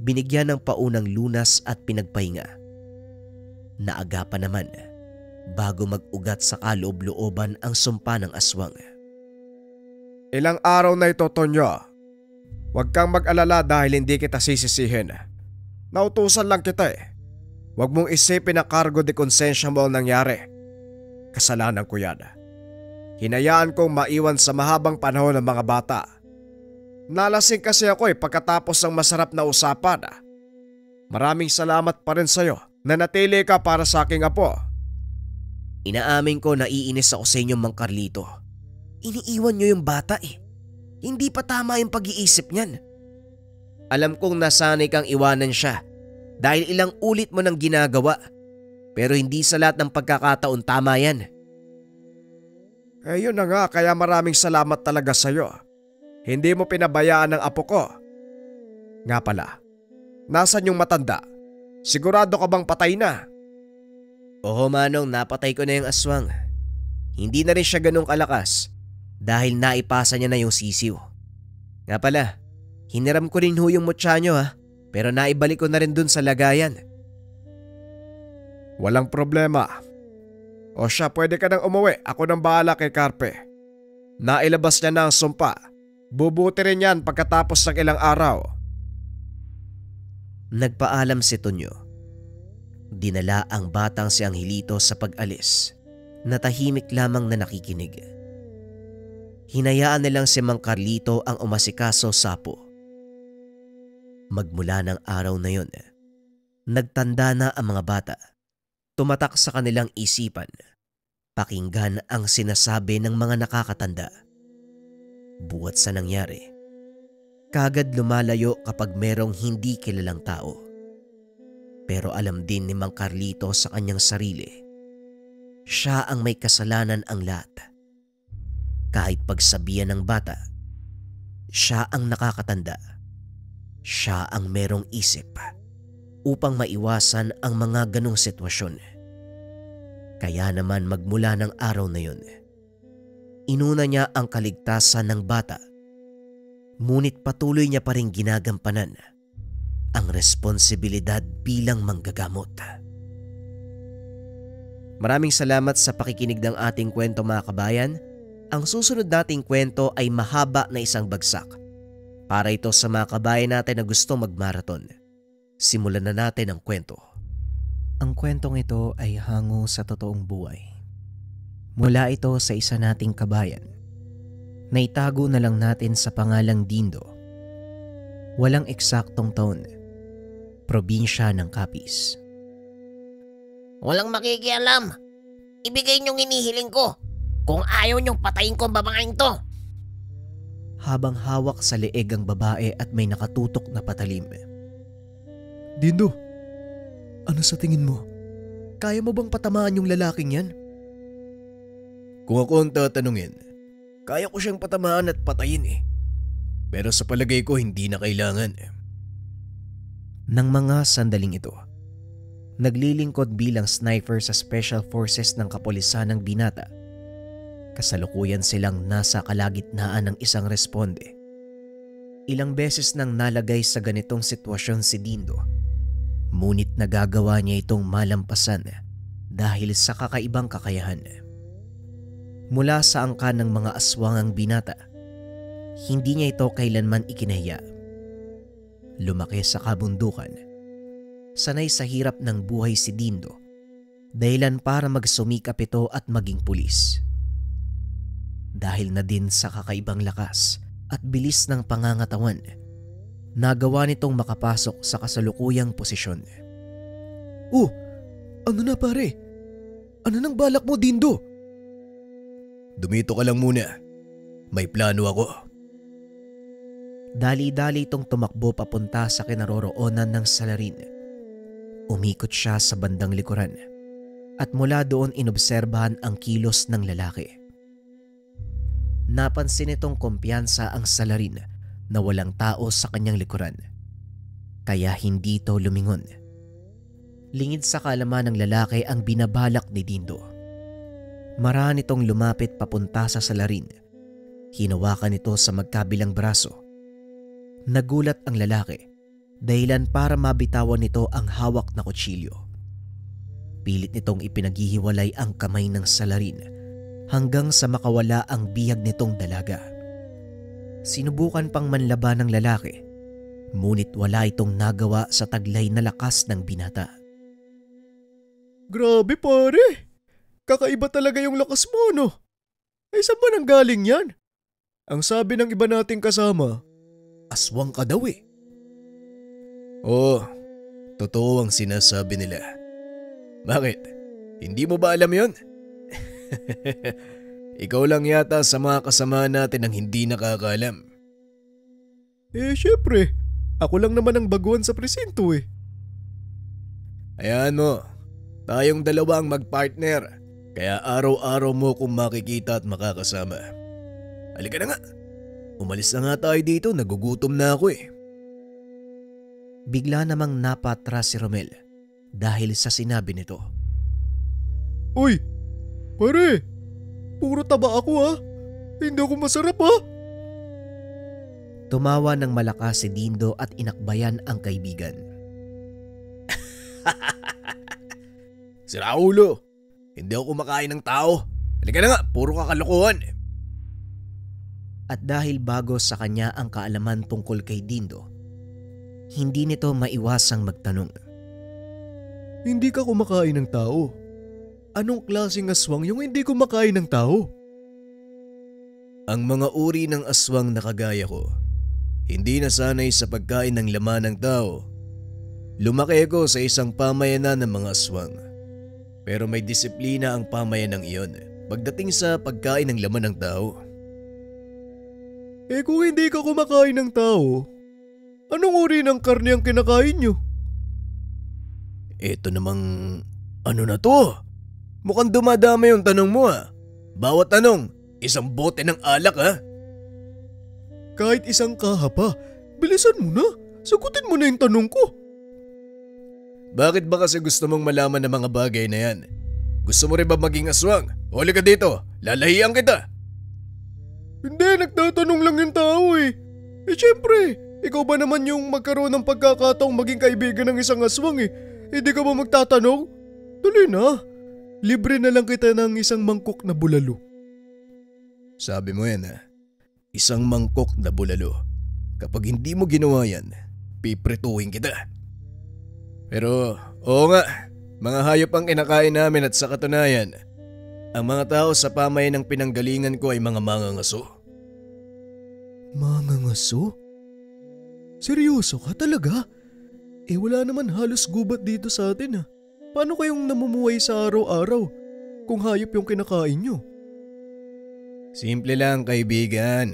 Binigyan ng paunang lunas at pinagpahinga. Naagapan naman bago mag-ugat sa kaloob-looban ang sumpa ng aswang. Ilang araw na ito, Tonyo. Huwag kang mag-alala dahil hindi kita sisisihin. Nautusan lang kita eh. Huwag mong isipin na cargo de konsensya mo ang nangyari. Kasalanan ko yan. Hinayaan kong maiwan sa mahabang panahon ng mga bata. Nalasing kasi ako eh pagkatapos ng masarap na usapan. Maraming salamat pa rin sa'yo na natili ka para sa aking apo. Inaamin ko na iinis ako sa inyo, Mang Carlito. Iniiwan nyo yung bata eh. Hindi pa tama yung pag-iisip niyan. Alam kong nasanay kang iwanan siya dahil ilang ulit mo nang ginagawa. Pero hindi sa lahat ng pagkakataon tama yan. Eh yun na nga, kaya maraming salamat talaga sa'yo. Hindi mo pinabayaan ang apo ko. Nga pala, nasan yung matanda? Sigurado ka bang patay na? Oo Manong, napatay ko na yung aswang. Hindi na rin siya ganong kalakas dahil naipasa niya na yung sisiw. Nga pala, hiniram ko rin ho yung mutya nyo ha, pero naibalik ko na rin dun sa lagayan. Walang problema. O siya, pwede ka nang umuwi. Ako nang bahala kay Carpe. Nailabas niya na ang sumpa. Bubuti rin yan pagkatapos ng ilang araw. Nagpaalam si Tonyo. Dinala ang batang si Angelito sa pag-alis. Natahimik lamang na nakikinig. Hinayaan nilang si Mang Carlito ang umasikaso sa apo. Magmula ng araw na yon, nagtanda na ang mga bata. Tumatak sa kanilang isipan, pakinggan ang sinasabi ng mga nakakatanda. Buwat sa nangyari, kagad lumalayo kapag merong hindi kilalang tao. Pero alam din ni Mang Carlito sa kanyang sarili, siya ang may kasalanan ang lahat. Kahit pagsabihan ng bata, siya ang nakakatanda. Siya ang merong isip upang maiwasan ang mga ganong sitwasyon. Kaya naman magmula ng araw na yun, inuna niya ang kaligtasan ng bata. Ngunit patuloy niya pa rin ginagampanan ang responsibilidad bilang manggagamot. Maraming salamat sa pakikinig ng ating kwento mga kabayan. Ang susunod nating kwento ay mahaba na isang bagsak. Para ito sa mga kabayan natin na gusto magmarathon. Simulan na natin ang kwento. Ang kwentong ito ay hango sa totoong buhay. Mula ito sa isa nating kabayan. Naitago na lang natin sa pangalang Dindo. Walang eksaktong taon. Probinsya ng Capiz. Walang makikialam. Ibigay niyong hinihiling ko. Kung ayaw niyong patayin ko ang babaeng to. Habang hawak sa leeg ang babae at may nakatutok na patalim. Dindo, Ano sa tingin mo? Kaya mo bang patamaan yung lalaking yan? Kung ako ang tatanungin, kaya ko siyang patamaan at patayin eh. Pero sa palagay ko hindi na kailangan. Nang mga sandaling ito, naglilingkod bilang sniper sa Special Forces ng kapulisan ng Binata. Kasalukuyan silang nasa kalagitnaan ng isang responde. Ilang beses nang nalagay sa ganitong sitwasyon si Dindo, ngunit nagagawa niya itong malampasan dahil sa kakaibang kakayahan. Mula sa angkan ng mga aswangang binata, hindi niya ito kailanman ikinahiya. Lumaki sa kabundukan. Sanay sa hirap ng buhay si Dindo, dahilan para magsumikap ito at maging pulis. Dahil na din sa kakaibang lakas at bilis ng pangangatawan, nagawa nitong makapasok sa kasalukuyang posisyon. Oh, ano na pare? Ano nang balak mo, Dindo? Dumito ka lang muna. May plano ako. Dali-dali itong tumakbo papunta sa kinaroroonan ng salarin. Umikot siya sa bandang likuran at mula doon inobserbahan ang kilos ng lalaki. Napansin itong kumpiyansa ang salarin na walang tao sa kanyang likuran, kaya hindi ito lumingon. Lingid sa kaalaman ng lalaki ang binabalak ni Dindo. Marahan itong lumapit papunta sa salarin. Hinawakan ito sa magkabilang braso. Nagulat ang lalaki, dahilan para mabitawan nito ang hawak na kutsilyo. Pilit nitong ipinaghihiwalay ang kamay ng salarin hanggang sa makawala ang bihag nitong dalaga. Sinubukan pang manlaban ng lalaki, ngunit wala itong nagawa sa taglay na lakas ng binata. Grabe pare! Kakaiba talaga yung lakas mo, no? Ay, saan ba nang galing yan? Ang sabi ng iba nating kasama, aswang ka daw eh. Oo, totoo ang sinasabi nila. Bakit? Hindi mo ba alam yon? Ikaw lang yata sa mga kasama natin ang hindi nakakaalam. Eh syempre, ako lang naman ang baguhan sa presinto eh. Ayan mo, tayong dalawa ang magpartner. Kaya araw-araw mo kung makikita at makakasama. Halika na nga. Umalis na nga tayo dito, nagugutom na ako eh. Bigla namang napatras si Romel dahil sa sinabi nito. Uy, pare, puro taba ako ha. Hindi ako masarap ha. Tumawa ng malakas si Dindo at inakbayan ang kaibigan. Sira ulo. Hindi ako kumakain ng tao. Halika na nga, puro kakalokohan. At dahil bago sa kanya ang kaalaman tungkol kay Dindo, hindi nito maiwasang magtanong. Hindi ka kumakain ng tao. Anong klaseng aswang yung hindi kumakain ng tao? Ang mga uri ng aswang na kagaya ko, hindi nasanay sa pagkain ng laman ng tao. Lumaki ako sa isang pamayanan ng mga aswang. Pero may disiplina ang pamayanang iyon pagdating sa pagkain ng laman ng tao. Eh kung hindi ka kumakain ng tao, anong uri ng karne ang kinakain nyo? Eto namang ano na to? Mukhang dumadami yung tanong mo ha. Bawat tanong, isang bote ng alak ha. Kahit isang kaha pa, bilisan mo na. Sagutin mo na yung tanong ko. Bakit ba kasi gusto mong malaman ng mga bagay na yan? Gusto mo rin ba maging aswang? Huli ka dito, lalahian kita. Hindi, nagtatanong lang yung tao eh. Eh syempre, ikaw ba naman yung magkaroon ng pagkakataong maging kaibigan ng isang aswang eh? Hindi ka ba magtatanong? Tuloy na, libre na lang kita ng isang mangkok na bulalo. Sabi mo yan ha, isang mangkok na bulalo. Kapag hindi mo ginawa yan, piprituhin kita. Pero oo nga, mga hayop ang kinakain namin at sa katunayan, ang mga tao sa pamayan ng pinanggalingan ko ay mga mangangaso. Mangangaso? Seryoso ka talaga? Eh wala naman halos gubat dito sa atin ha. Paano kayong namumuhay sa araw-araw kung hayop yung kinakain nyo? Simple lang kaibigan.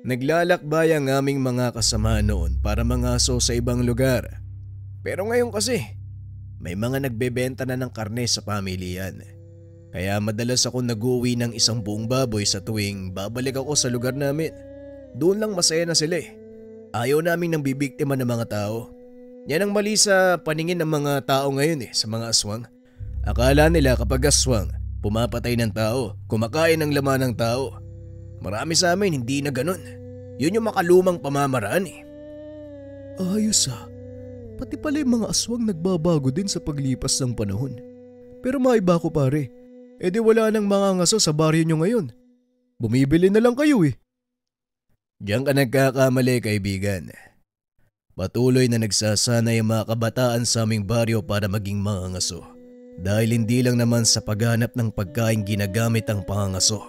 Naglalakbay ang aming mga kasama noon para mangaso sa ibang lugar. Pero ngayon kasi, may mga nagbebenta na ng karne sa pamilihan. Kaya madalas ako nag-uwi ng isang buong baboy sa tuwing babalik ako sa lugar namin. Doon lang masaya na sila eh. Ayaw namin nang bibiktima ng mga tao. Yan ang mali sa paningin ng mga tao ngayon sa mga aswang. Akala nila kapag aswang, pumapatay ng tao, kumakain ng laman ng tao. Marami sa amin hindi na ganun. Yun yung makalumang pamamaraan eh. Ayos Pati pala yung mga aswang nagbabago din sa paglipas ng panahon. Pero maiba ko pare. E di wala nang mga ngaso sa baryo nyo ngayon. Bumibili na lang kayo eh. Diyan ka nagkakamali kaibigan. Patuloy na nagsasanay ang mga kabataan sa aming baryo para maging mga ngaso. Dahil hindi lang naman sa paghanap ng pagkain ginagamit ang pangangaso.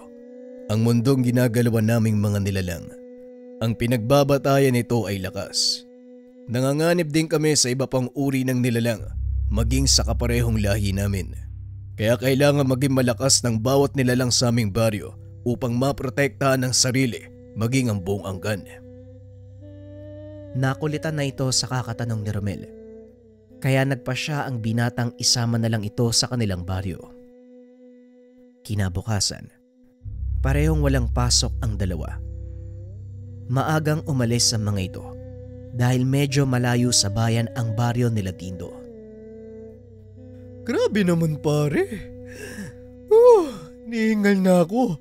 Ang mundong ginagalawan naming mga nilalang. Ang pinagbabatayan nito ay lakas. Nanganganib din kami sa iba pang uri ng nilalang, maging sa kaparehong lahi namin. Kaya kailangan maging malakas ng bawat nilalang sa aming baryo upang maprotektahan ang sarili, maging ang buong angkan. Nakulitan na ito sa kakatanong ni Romel. Kaya nagpa siya ang binatang isama na lang ito sa kanilang baryo. Kinabukasan, parehong walang pasok ang dalawa. Maagang umalis ang mga ito dahil medyo malayo sa bayan ang baryo nila Dindo. Grabe naman pare. Nihingal na ako.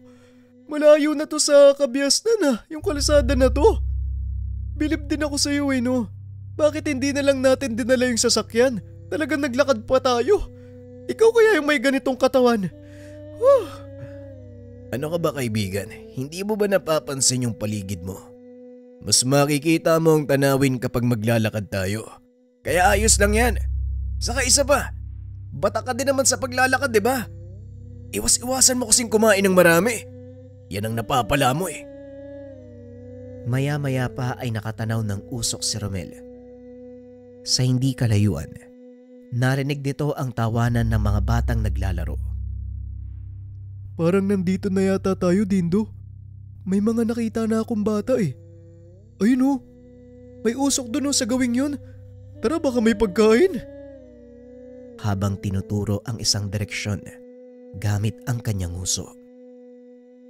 Malayo na to sa Kabiasnan yung kalsada na to. Bilib din ako sa iyo no. Bakit hindi na lang natin dinala yung sasakyan? Talagang naglakad pa tayo. Ikaw kaya yung may ganitong katawan. Ano ka ba kaibigan? Hindi mo ba napapansin yung paligid mo? Mas makikita mo ang tanawin kapag maglalakad tayo. Kaya ayos lang yan. Saka isa pa, bata ka din naman sa paglalakad, di ba? Iwas-iwasan mo kasing kumain ng marami. Yan ang napapala mo eh. Maya-maya pa ay nakatanaw ng usok si Romel. Sa hindi kalayuan, narinig nito ang tawanan ng mga batang naglalaro. Parang nandito na yata tayo, Dindo. May mga nakita na akong bata eh. Ayun may usok doon sa gawing yun. Tara baka may pagkain. Habang tinuturo ang isang direksyon gamit ang kanyang uso.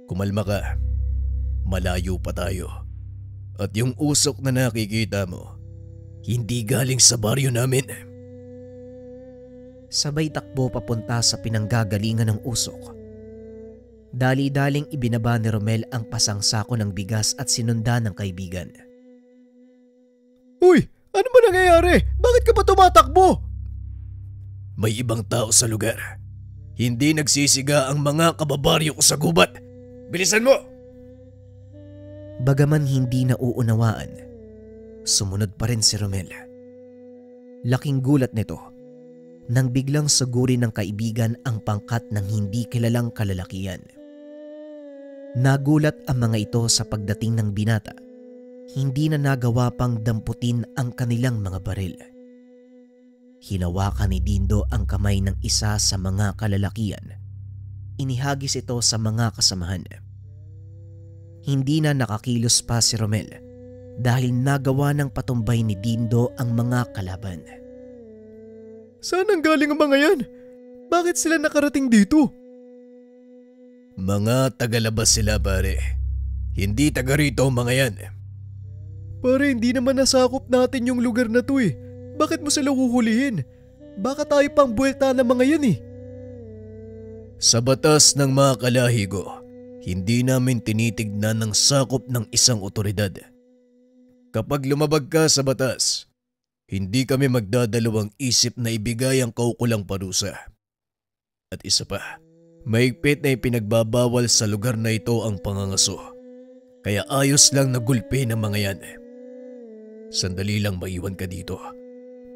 Kumalma ka. Malayo pa tayo. At yung usok na nakikita mo, hindi galing sa baryo namin. Sabay takbo papunta sa pinanggagalingan ng usok. Dali-daling ibinaba ni Romel ang pasang sako ng bigas at sinundan ng kaibigan. Uy! Ano ba nangyayari? Bakit ka ba tumatakbo? May ibang tao sa lugar. Hindi nagsisiga ang mga kababaryo ko sa gubat. Bilisan mo! Bagaman hindi nauunawaan, sumunod pa rin si Romel. Laking gulat nito nang biglang suguri ng kaibigan ang pangkat ng hindi kilalang kalalakihan. Nagulat ang mga ito sa pagdating ng binata. Hindi na nagawa pang damputin ang kanilang mga baril. Hinawakan ni Dindo ang kamay ng isa sa mga kalalakihan. Inihagis ito sa mga kasamahan. Hindi na nakakilos pa si Romel dahil nagawa ng patumbay ni Dindo ang mga kalaban. Saan ang galing ang mga yan? Bakit sila nakarating dito? Mga tagalabas sila pare. Hindi taga rito ang mga yan. Pare, hindi naman nasakop natin yung lugar na to eh. Bakit mo sila huhulihin? Baka tayo pang buwelta ng mga yan eh. Sa batas ng mga kalahigo, hindi namin tinitignan ng sakop ng isang otoridad. Kapag lumabag ka sa batas, hindi kami magdadalawang isip na ibigay ang kaukulang parusa. At isa pa, mahigpit na ipinagbabawal sa lugar na ito ang pangangaso. Kaya ayos lang na gulpi ng mga yan. Sandali lang maiwan ka dito.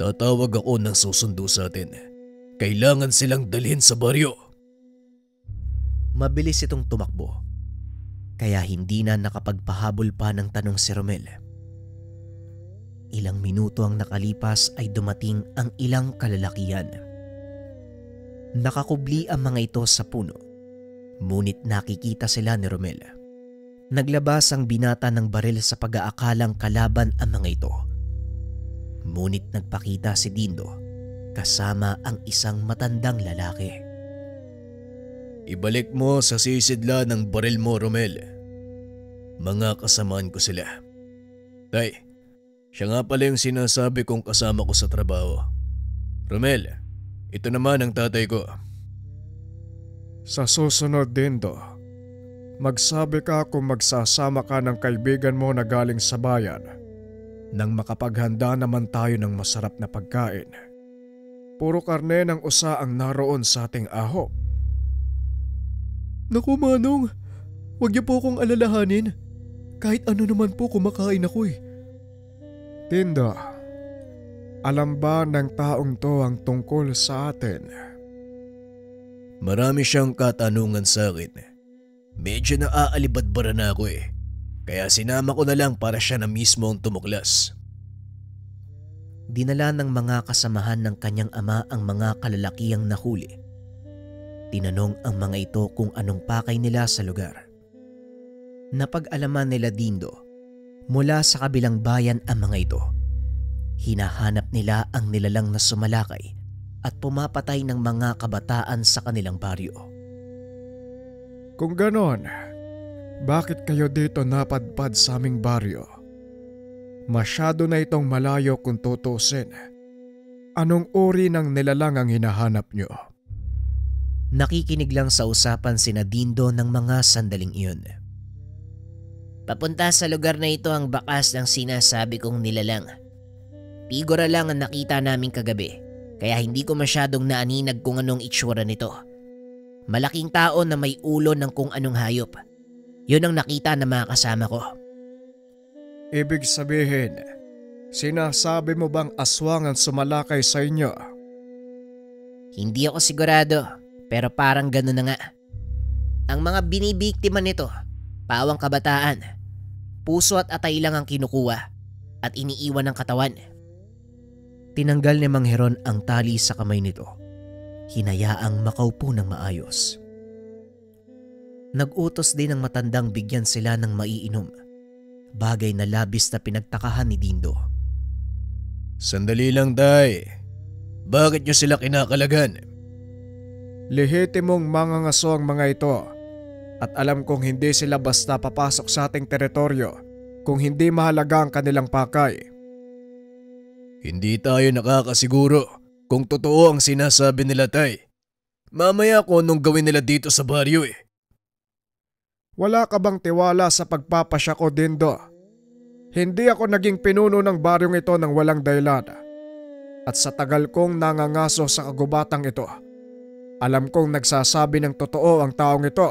Tatawag ako ng susundo sa atin. Kailangan silang dalhin sa baryo. Mabilis itong tumakbo. Kaya hindi na nakapagpahabol pa ng tanong si Romel. Ilang minuto ang nakalipas ay dumating ang ilang kalalakihan. Nakakubli ang mga ito sa puno. Ngunit nakikita sila ni Romel. Naglabas ang binata ng baril sa pag-aakalang kalaban ang mga ito. Ngunit nagpakita si Dindo kasama ang isang matandang lalaki. Ibalik mo sa sisidla ng baril mo, Romel. Mga kasamaan ko sila. Tay, siya nga pala yung sinasabi kong kasama ko sa trabaho. Romel, ito naman ang tatay ko. Sa susunod, Dindo, magsabi ka kung magsasama ka ng kaibigan mo na galing sa bayan nang makapaghanda naman tayo ng masarap na pagkain. Puro karne ng usa ang naroon sa ating ahop. Naku Manong, huwag niyo po akong alalahanin. Kahit ano naman po kumakain ako eh. Dindo, alam ba ng taong to ang tungkol sa atin? Marami siyang katanungan sa akin. Medyo naaalibadbara na ako eh. Kaya sinama ko na lang para siya na mismo ang tumuklas. Dinala ng mga kasamahan ng kanyang ama ang mga kalalakihang nahuli. Tinanong ang mga ito kung anong pakay nila sa lugar. Napag-alaman nila Dindo, mula sa kabilang bayan ang mga ito. Hinahanap nila ang nilalang na sumalakay at pumapatay ng mga kabataan sa kanilang baryo. Kung ganon, bakit kayo dito napadpad sa aming baryo? Masyado na itong malayo kung tutusin. Anong uri ng nilalang ang hinahanap nyo? Nakikinig lang sa usapan sina Dindo ng mga sandaling iyon. Papunta sa lugar na ito ang bakas ng sinasabi kong nilalang. Figura lang ang nakita naming kagabi, kaya hindi ko masyadong naaninag kung anong itsura nito. Malaking tao na may ulo ng kung anong hayop. Yun ang nakita ng mga kasama ko. Ibig sabihin, sinasabi mo bang aswang ang sumalakay sa inyo? Hindi ako sigurado, pero parang gano'n na nga. Ang mga binibiktima nito, pawang kabataan, puso at atay lang ang kinukuha at iniiwan ng katawan. Tinanggal ni Mang Heron ang tali sa kamay nito. Hinayaang makaupo ng maayos. Nag-utos din ng matandang bigyan sila ng maiinom. Bagay na labis na pinagtakahan ni Dindo. Sandali lang, Tay. Bakit niyo sila kinakalagan? Lehitimong mangangaso ang mga ito at alam kong hindi sila basta papasok sa ating teritoryo kung hindi mahalaga ang kanilang pakay. Hindi tayo nakakasiguro kung totoo ang sinasabi nila, Tay. Mamaya kung anong gawin nila dito sa baryo eh. Wala ka bang tiwala sa pagpapasya ko, Dindo? Hindi ako naging pinuno ng baryong ito ng walang dahilan. At sa tagal kong nangangaso sa kagubatang ito, alam kong nagsasabi ng totoo ang taong ito.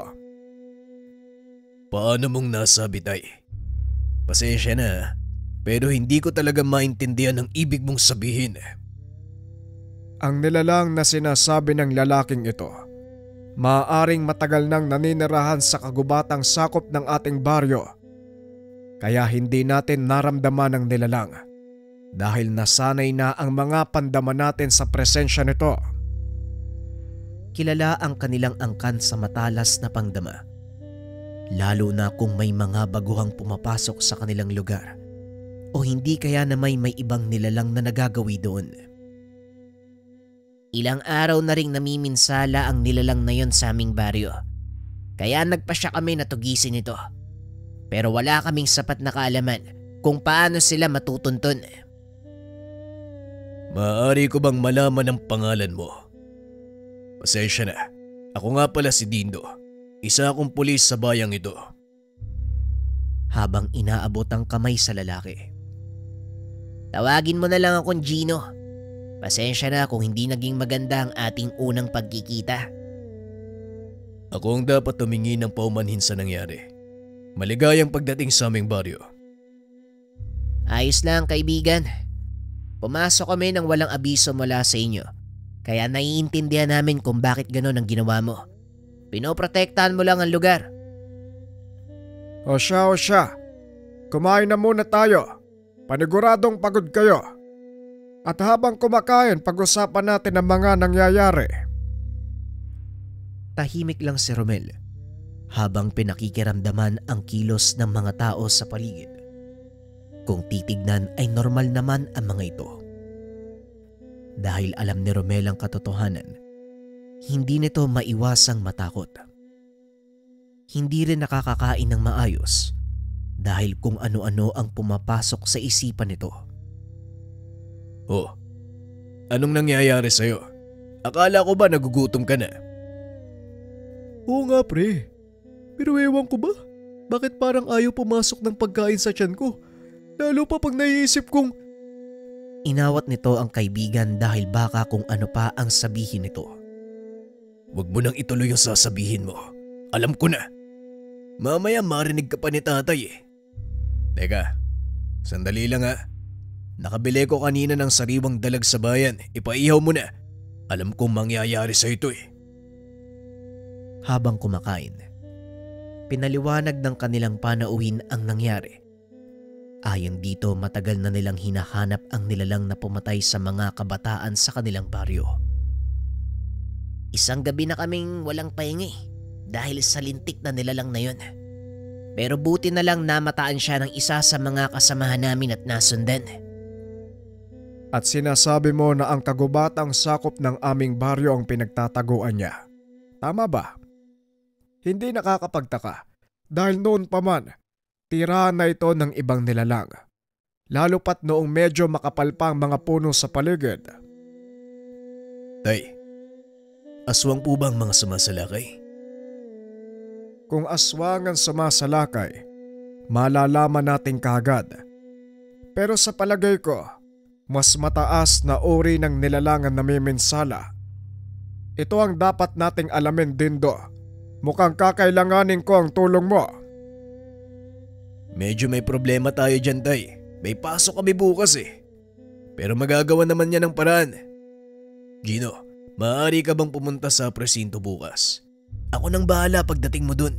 Paano mong nasabi, Tay? Pasensya na, pero hindi ko talaga maintindihan ang ibig mong sabihin. Ang nilalang na sinasabi ng lalaking ito, maaaring matagal nang naninirahan sa kagubatang sakop ng ating baryo. Kaya hindi natin naramdaman ang nilalang dahil nasanay na ang mga pandaman natin sa presensya nito. Kilala ang kanilang angkan sa matalas na pangdama. Lalo na kung may mga baguhang pumapasok sa kanilang lugar o hindi kaya na may ibang nilalang na nagagawi doon. Ilang araw na ring namiminsala ang nilalang na yon sa aming baryo. Kaya nagpasya kami na tugisin ito. Pero wala kaming sapat na kaalaman kung paano sila matutuntun. Maaari ko bang malaman ang pangalan mo? Pasensya na. Ako nga pala si Dindo. Isa akong pulis sa bayang ito. Habang inaabot ang kamay sa lalaki. Tawagin mo na lang akong Gino. Pasensya na kung hindi naging maganda ang ating unang pagkikita. Ako ang dapat tumingi ng paumanhin sa nangyari. Maligayang pagdating sa aming baryo. Ayos lang, kaibigan. Pumasok kami nang walang abiso mula sa inyo. Kaya naiintindihan namin kung bakit gano'n ang ginawa mo. Pinoprotektahan mo lang ang lugar. O siya. Kumain na muna tayo. Paniguradong pagod kayo. At habang kumakain, pag-usapan natin ang mga nangyayari. Tahimik lang si Romel habang pinakikiramdaman ang kilos ng mga tao sa paligid. Kung titignan ay normal naman ang mga ito. Dahil alam ni Romel ang katotohanan, hindi nito maiwasang matakot. Hindi rin nakakakain ng maayos dahil kung ano-ano ang pumapasok sa isipan nito. Oh, anong nangyayari sa'yo? Akala ko ba nagugutom ka na? Oo nga pre, pero ewan ko ba? Bakit parang ayaw pumasok ng pagkain sa tiyan ko? Lalo pa pag naiisip kong… Inawat nito ang kaibigan dahil baka kung ano pa ang sabihin nito. Huwag mo nang ituloy ang sasabihin mo. Alam ko na. Mamaya marinig ka pa ni tatay eh. Teka, sandali lang ha. Nakabili ko kanina ng sariwang dalag sa bayan. Ipaihaw mo na. Alam kong mangyayari sa ito eh. Habang kumakain, pinaliwanag ng kanilang panauhin ang nangyari. Ayon dito, matagal na nilang hinahanap ang nilalang na pumatay sa mga kabataan sa kanilang baryo. Isang gabi na kaming walang pahingi dahil sa lintik na nilalang na yun. Pero buti na lang namataan siya ng isa sa mga kasamahan namin at nasundan. At sinasabi mo na ang kagubatang sakop ng aming baryo ang pinagtataguan niya. Tama ba? Hindi nakakapagtaka dahil noon pa man, tirahan na ito ng ibang nilalang. Lalo pat noong medyo makapal pa ang mga puno sa paligid. Tay, aswang po ba ang mga sumasalakay? Kung aswang ang sumasalakay, malalaman natin kagad. Pero sa palagay ko, mas mataas na uri ng nilalangan na namiminsala. Ito ang dapat nating alamin, Dindo. Mukhang kakailanganin ko ang tulong mo. Medyo may problema tayo dyan, tay. May pasok kami bukas eh. Pero magagawa naman niya ng paraan. Gino, maaari ka bang pumunta sa presinto bukas? Ako nang bahala pagdating mo dun.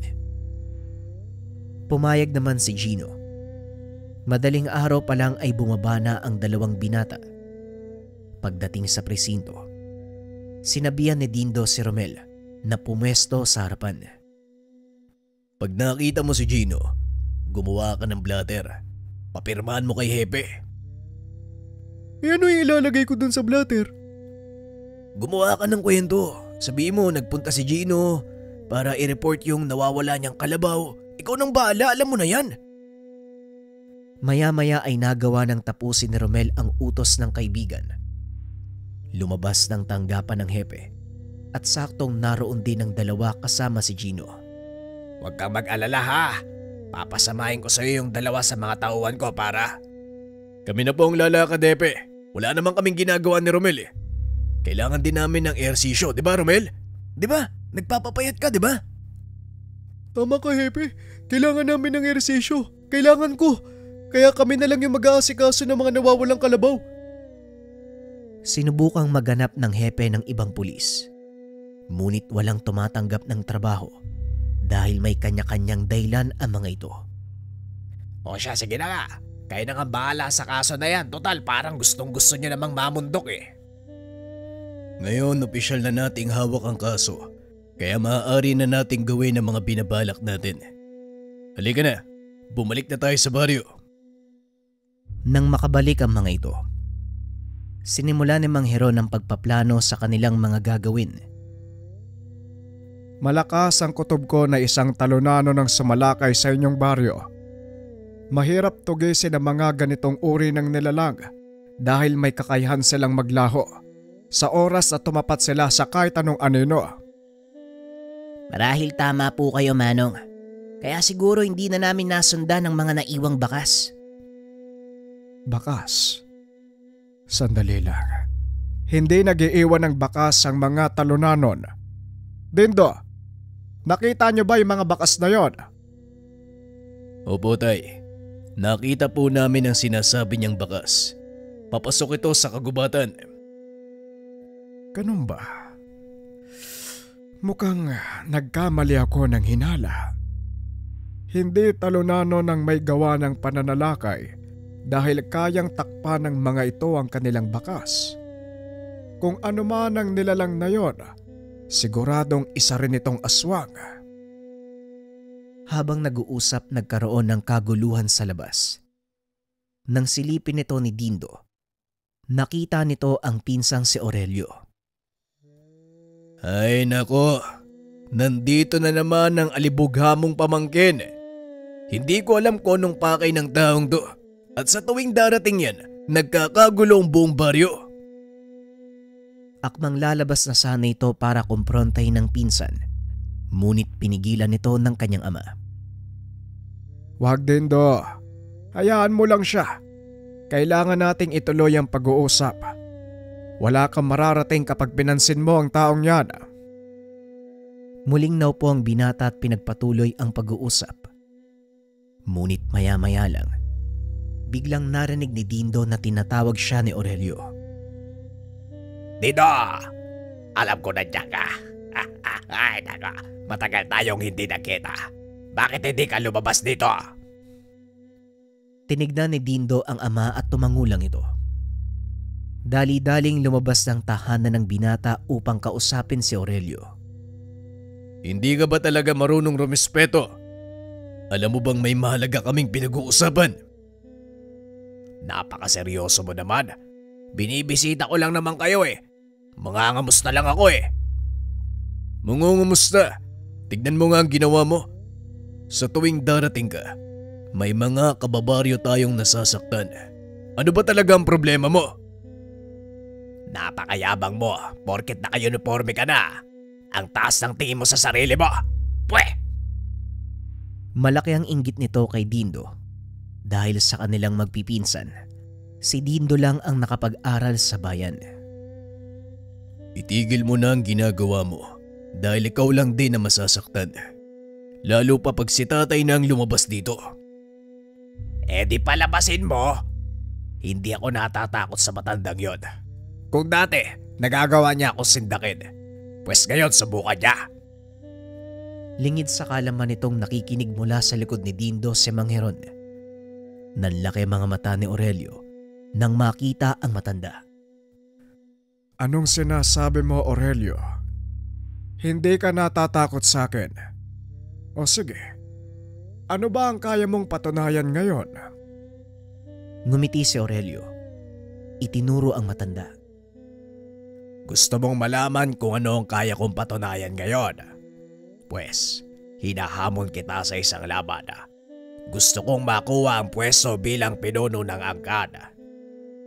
Pumayag naman si Gino. Madaling araw pa lang ay bumaba na ang dalawang binata. Pagdating sa presinto, sinabihan ni Dindo si Romel na pumwesto sa harapan. Pag nakita mo si Gino, gumawa ka ng blatter. Papirmahan mo kay Hepe. Ano yung ilalagay ko dun sa blatter? Gumawa ka ng kwento. Sabihin mo nagpunta si Gino para i-report yung nawawala niyang kalabaw. Ikaw nang bahala, alam mo na yan. Maya-maya ay nagawa ng tapusin ni Romel ang utos ng kaibigan. Lumabas ng tanggapan ng Hepe at saktong naroon din ang dalawa kasama si Gino. Huwag kang mag-alala ha. Papasamahin ko sa iyo yung dalawa sa mga tauhan ko para… Kami na po ang lalakad, Hepe. Wala naman kaming ginagawa ni Romel eh. Kailangan din namin ng ehersisyo, di ba Romel? Di ba? Nagpapapayat ka, di ba? Tama ka, Hepe. Kailangan namin ng ehersisyo. Kailangan ko. Kaya kami na lang yung mag-aasikaso ng mga nawawalang kalabaw. Sinubukang maghanap ng Hepe ng ibang pulis. Ngunit walang tumatanggap ng trabaho dahil may kanya-kanyang dahilan ang mga ito. O siya, sige na nga. Kayo na nga bahala sa kaso na yan. Total, parang gustong-gusto niya namang mamundok eh. Ngayon, opisyal na nating hawak ang kaso. Kaya maaari na nating gawin ang mga binabalak natin. Halika na, bumalik na tayo sa baryo. Nang makabalik ang mga ito, sinimula ni Mang Heron ang pagpaplano sa kanilang mga gagawin. Malakas ang kutob ko na isang talonano ng sumalakay sa inyong baryo. Mahirap tugisin ang mga ganitong uri ng nilalang dahil may kakayahan silang maglaho sa oras na tumapat sila sa kahit anong anino. Marahil tama po kayo, Manong. Kaya siguro hindi na namin nasundan ang mga naiwang bakas. Bakas? Sandali lang. Hindi nag-iiwan ng bakas ang mga talunanon. Dindo, nakita niyo ba yung mga bakas na yon? Opo, tay. Nakita po namin ang sinasabi niyang bakas. Papasok ito sa kagubatan. Ganun ba? Mukhang nagkamali ako ng hinala. Hindi talunano ng may gawa ng pananalakay dahil kayang takpan ng mga ito ang kanilang bakas. Kung ano man ang nilalang na yon, siguradong isa rin itong aswang. Habang nag-uusap, nagkaroon ng kaguluhan sa labas. Nang silipin nito ni Dindo, Nakita nito ang pinsang si Aurelio. Ay nako, nandito na naman ang alibugha mong pamangkin. Hindi ko alam kung anong pakay ng taong do. At sa tuwing darating yan, nagkakagulo ang buong baryo. Akmang lalabas na sana ito para kumprontahin ng pinsan. Ngunit pinigilan nito ng kanyang ama. Wag Dindo, hayaan mo lang siya. Kailangan nating ituloy ang pag-uusap. Wala kang mararating kapag pinansin mo ang taong yan. Muling naupo ang binata at pinagpatuloy ang pag-uusap. Ngunit maya-maya lang, biglang narinig ni Dindo na tinatawag siya ni Aurelio. Dindo, alam ko nandiyan ka. Ay nako, matagal tayong hindi nakita. Bakit hindi ka lumabas dito? Tinignan ni Dindo ang ama at tumangulang ito. Dali-daling lumabas ng tahanan ng binata upang kausapin si Aurelio. Hindi ka ba talaga marunong rumispeto? Alam mo bang may mahalaga kaming pinag-uusapan? Napakaseryoso mo naman. Binibisita ko lang naman kayo eh. Mangangamusta lang ako eh. Mungungumusta? Tignan mo nga ang ginawa mo. Sa tuwing darating ka, may mga kababaryo tayong nasasaktan. Ano ba talaga ang problema mo? Napakayabang mo porket naka-uniforme ka na. Ang taas ng tingin mo sa sarili mo. Pwe! Malaki ang inggit nito kay Dindo. Dahil sa kanilang magpipinsan, si Dindo lang ang nakapag-aral sa bayan. Itigil mo na ang ginagawa mo dahil ikaw lang din na masasaktan. Lalo pa pag si tatay na ang lumabas dito. Eh di palabasin mo. Hindi ako natatakot sa matandang yon. Kung dati, nagagawa niya ako sindakin. Pues ngayon subukan niya. Lingid sa kalaman nitong nakikinig mula sa likod ni Dindo si Mang Heron. Nanlaki mga mata ni Aurelio nang makita ang matanda. Anong sinasabi mo, Aurelio? Hindi ka natatakot sa akin. O sige, ano ba ang kaya mong patunayan ngayon? Ngumiti si Aurelio. Itinuro ang matanda. Gusto mong malaman kung ano ang kaya kong patunayan ngayon? Pues, hinahamon kita sa isang laban. Gusto kong makuha ang pwesto bilang pinuno ng angkan.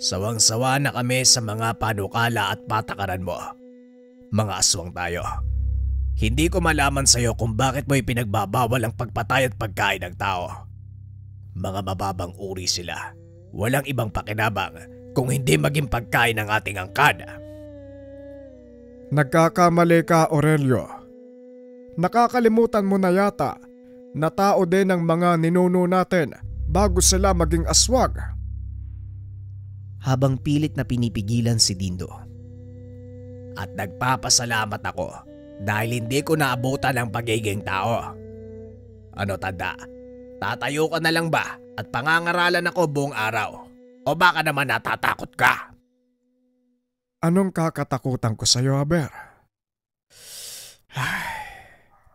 Sawang-sawa na kami sa mga panukala at patakaran mo. Mga aswang tayo. Hindi ko malaman sa iyo kung bakit mo ipinagbabawal ang pagpatay at pagkain ng tao. Mga mababang uri sila. Walang ibang pakinabang kung hindi maging pagkain ng ating angkan. Nagkakamali ka, Aurelio. Nakakalimutan mo na yata na tao din ang mga ninuno natin bago sila maging aswag. Habang pilit na pinipigilan si Dindo. At nagpapasalamat ako dahil hindi ko naabutan ang pagiging tao. Ano tanda? Tatayo ka na lang ba at pangangaralan ako buong araw? O baka naman natatakot ka? Anong kakatakutan ko sa iyo, Aber?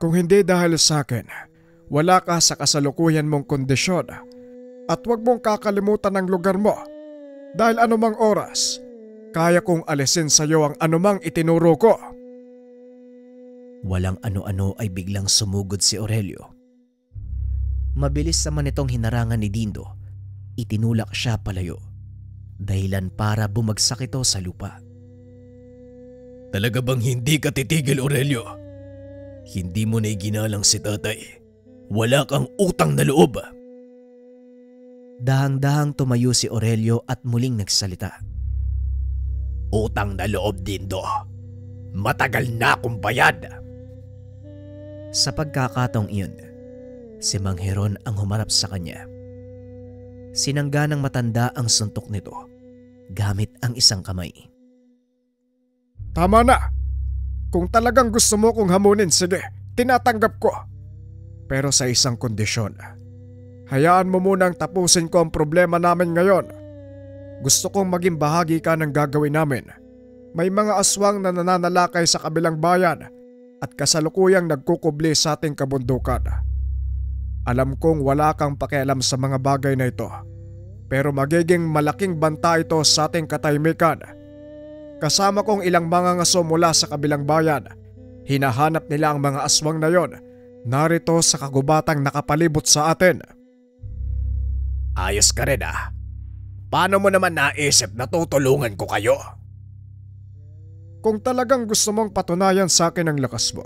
Kung hindi dahil sa akin, wala ka sa kasalukuyan mong kondisyon at huwag mong kakalimutan ang lugar mo dahil anumang oras, kaya kong alisin sa iyo ang anumang itinuro ko. Walang ano-ano ay biglang sumugod si Aurelio. Mabilis naman itong hinarangan ni Dindo. Itinulak siya palayo. Dahilan para bumagsak ito sa lupa. Talaga bang hindi ka titigil, Aurelio? Hindi mo na iginalang si tatay. Wala kang utang na loob. Dahang-dahang tumayo si Aurelio at muling nagsalita. Utang na loob, Dindo. Matagal na akong bayad. Sa pagkakataong iyon, si Mang Heron ang humarap sa kanya. Sinangga ng matanda ang suntok nito gamit ang isang kamay. Tama na! Kung talagang gusto mo kong hamunin, sige, tinatanggap ko. Pero sa isang kondisyon. Hayaan mo munang tapusin ko ang problema namin ngayon. Gusto kong maging bahagi ka ng gagawin namin. May mga aswang na nananalakay sa kabilang bayan at kasalukuyang nagkukubli sa ating kabundukan. Alam kong wala kang pakialam sa mga bagay na ito. Pero magiging malaking banta ito sa ating katahimikan. Kasama kong ilang mga ngaso mula sa kabilang bayan. Hinahanap nila ang mga aswang na yon narito sa kagubatang nakapalibot sa atin. Ayos ka rin ah. Paano mo naman naisip na tutulungan ko kayo? Kung talagang gusto mong patunayan sa akin ang lakas mo,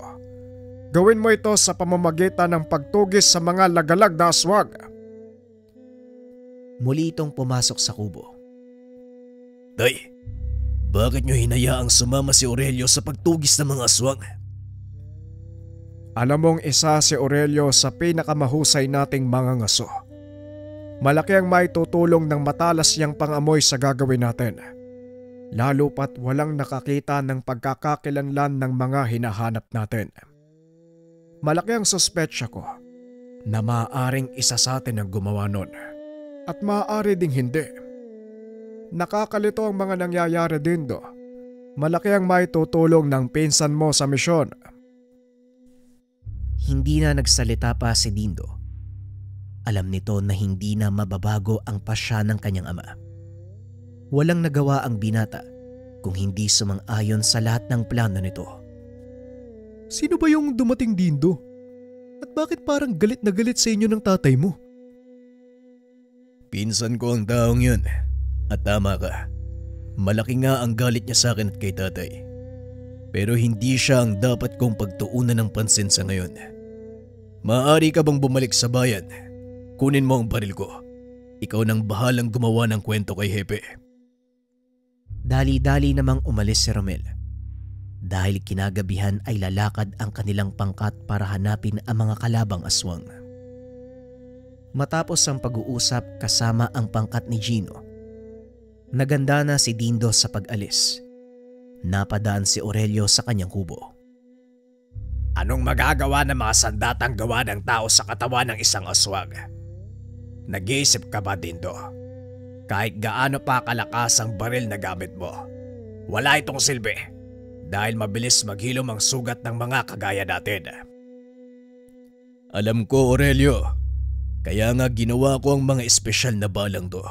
gawin mo ito sa pamamagitan ng pagtugis sa mga lagalag na aswang. Muli itong pumasok sa kubo. Tay, bakit nyo hinayaang sumama si Aurelio sa pagtugis ng mga aswang? Alam mong isa si Aurelio sa pinakamahusay nating mga ngaso. Malaki ang maitutulong ng matalas niyang pangamoy sa gagawin natin. Lalo pat walang nakakita ng pagkakakilanlan ng mga hinahanap natin. Malaki ang suspetsya ko na maaaring isa sa atin ang gumawa nun. At maaari ding hindi. Nakakalito ang mga nangyayari din do. Malaki ang maitutulong ng pinsan mo sa misyon. Hindi na nagsalita pa si Dindo. Alam nito na hindi na mababago ang pasya ng kanyang ama. Walang nagawa ang binata kung hindi sumang-ayon sa lahat ng plano nito. Sino ba yung dumating, Dindo? At bakit parang galit na galit sa inyo ng tatay mo? Pinsan ko ang taong yun. At tama ka. Malaki nga ang galit niya sa akin at kay tatay. Pero hindi siya ang dapat kong pagtuunan ng pansin sa ngayon. Maaari ka bang bumalik sa bayan? Kunin mo ang baril ko. Ikaw nang bahalang gumawa ng kwento kay Hepe. Dali-dali namang umalis si Romel. Dahil kinagabihan ay lalakad ang kanilang pangkat para hanapin ang mga kalabang aswang. Matapos ang pag-uusap kasama ang pangkat ni Gino, naganda na si Dindo sa pag-alis. Napadaan si Aurelio sa kanyang kubo. Anong magagawa ng mga sandatang gawa ng tao sa katawan ng isang aswang? Nag-iisip ka ba, Dindo? Kahit gaano pa kalakas ang baril na gamit mo, wala itong silbi dahil mabilis maghilom ang sugat ng mga kagaya natin. Alam ko, Aurelio. Kaya nga ginawa ko ang mga espesyal na balang to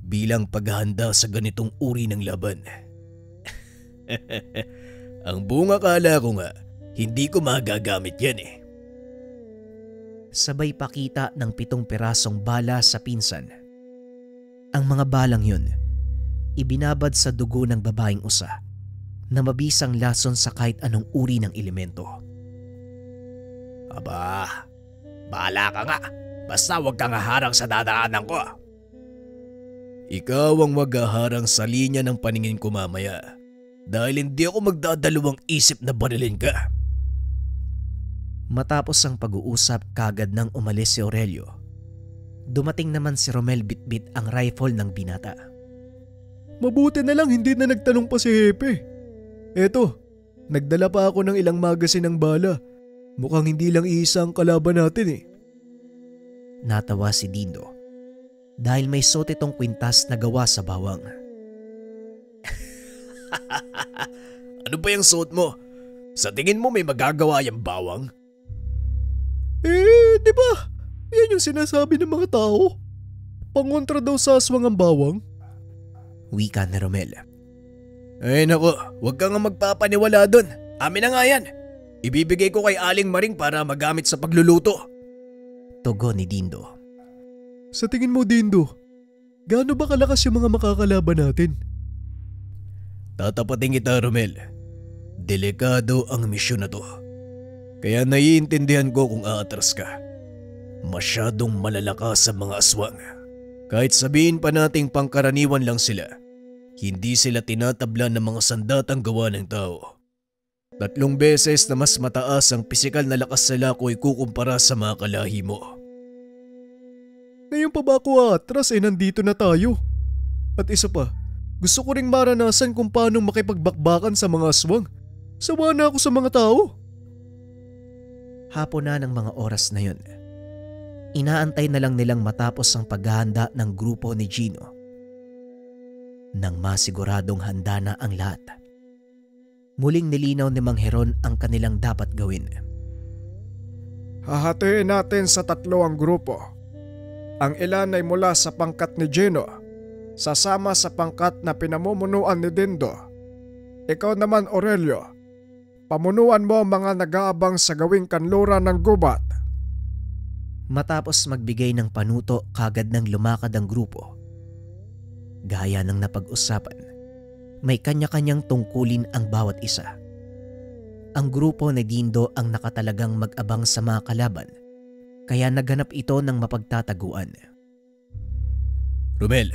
bilang paghahanda sa ganitong uri ng laban. Ang bunga kala ko nga, hindi ko magagamit yan eh. Sabay pakita ng 7 pirasong bala sa pinsan. Ang mga balang yun, ibinabad sa dugo ng babaeng usa na mabisang lason sa kahit anong uri ng elemento. Aba, bahala ka nga. Basta huwag kang haharang sa dadaanan ko. Ikaw ang maghaharang sa linya ng paningin ko mamaya dahil hindi ako magdadalawang isip na barilin ka. Matapos ang pag-uusap kagad nang umalis si Aurelio, dumating naman si Romel bitbit ang rifle ng binata. Mabuti na lang hindi na nagtanong pa si Hepe. Eto, nagdala pa ako ng ilang magasin ng bala. Mukhang hindi lang iisa ang kalaban natin eh. Natawa si Dindo dahil may suot itong kwintas na gawa sa bawang. Ano ba yung suot mo? Sa tingin mo may magagawa yung bawang? Di ba? Yan yung sinasabi ng mga tao. Pangontra daw sa aswang ang bawang. Wika na Romel. Ay nako, huwag ka nga magpapaniwala dun. Amin na nga yan. Ibibigay ko kay Aling Maring para magamit sa pagluluto. Tugon ni Dindo. Sa tingin mo, Dindo, gaano ba kalakas yung mga makakalaban natin? Tatapatin kita, Romel. Delikado ang misyon na to. Kaya naiintindihan ko kung aatras ka. Masyadong malalakas sa mga aswang. Kahit sabihin pa nating pangkaraniwan lang sila, hindi sila tinatablan ng mga sandatang gawa ng tao. 3 beses na mas mataas ang pisikal na lakas nila ko ikukumpara sa mga kalahi mo. Ngayon pa ba ako atras nandito na tayo? At isa pa, gusto ko ring maranasan kung paano makipagbakbakan sa mga aswang. Sawa na ako sa mga tao. Hapon na ng mga oras na yun. Inaantay na lang nilang matapos ang paghahanda ng grupo ni Gino. Nang masiguradong handa na ang lahat, muling nilinaw ni Mang Heron ang kanilang dapat gawin. Hahatiin natin sa 3 ang grupo. Ang ilan ay mula sa pangkat ni Gino, sasama sa pangkat na pinamumunuan ni Dindo. Ikaw naman, Aurelio, pamunuan mo ang mga nag-aabang sa gawing kanluran ng gubat. Matapos magbigay ng panuto, kagad nang lumakad ang grupo. Gaya ng napag-usapan, may kanya-kanyang tungkulin ang bawat isa. Ang grupo ni Dindo ang nakatalagang mag-abang sa mga kalaban, kaya naghanap ito ng mapagtataguan. Romel,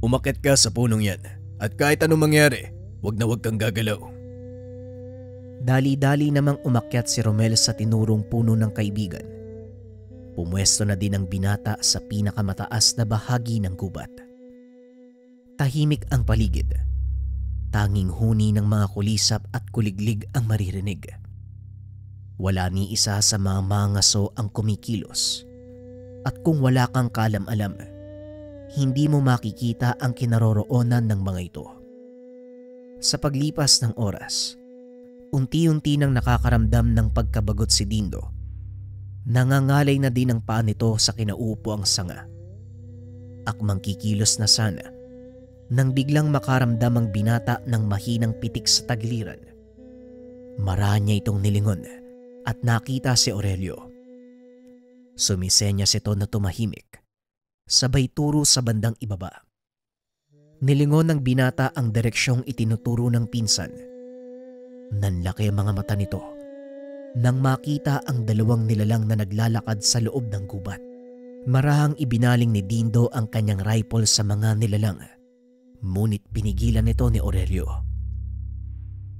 umakyat ka sa punong yan at kahit anong mangyari, wag na wag kang gagalaw. Dali-dali namang umakyat si Romel sa tinurong puno ng kaibigan. Pumwesto na din ang binata sa pinakamataas na bahagi ng gubat. Tahimik ang paligid. Tanging huni ng mga kulisap at kuliglig ang maririnig. Wala ni isa sa mga mangaso ang kumikilos. At kung wala kang kaalam-alam, hindi mo makikita ang kinaroroonan ng mga ito. Sa paglipas ng oras, unti-unti nang nakakaramdam ng pagkabagot si Dindo. Nangangalay na din ang paa nito sa kinaupo ang sanga. Akmang kikilos na sana nang biglang makaramdam ang binata ng mahinang pitik sa tagiliran. Mara niya itong nilingon at nakita si Aurelio. Sumisenyas ito na tumahimik, sabay turo sa bandang ibaba. Nilingon ng binata ang direksyong itinuturo ng pinsan. Nanlaki ang mga mata nito nang makita ang dalawang nilalang na naglalakad sa loob ng gubat. Marahang ibinaling ni Dindo ang kanyang rifle sa mga nilalang. Ngunit pinigilan nito ni Aurelio.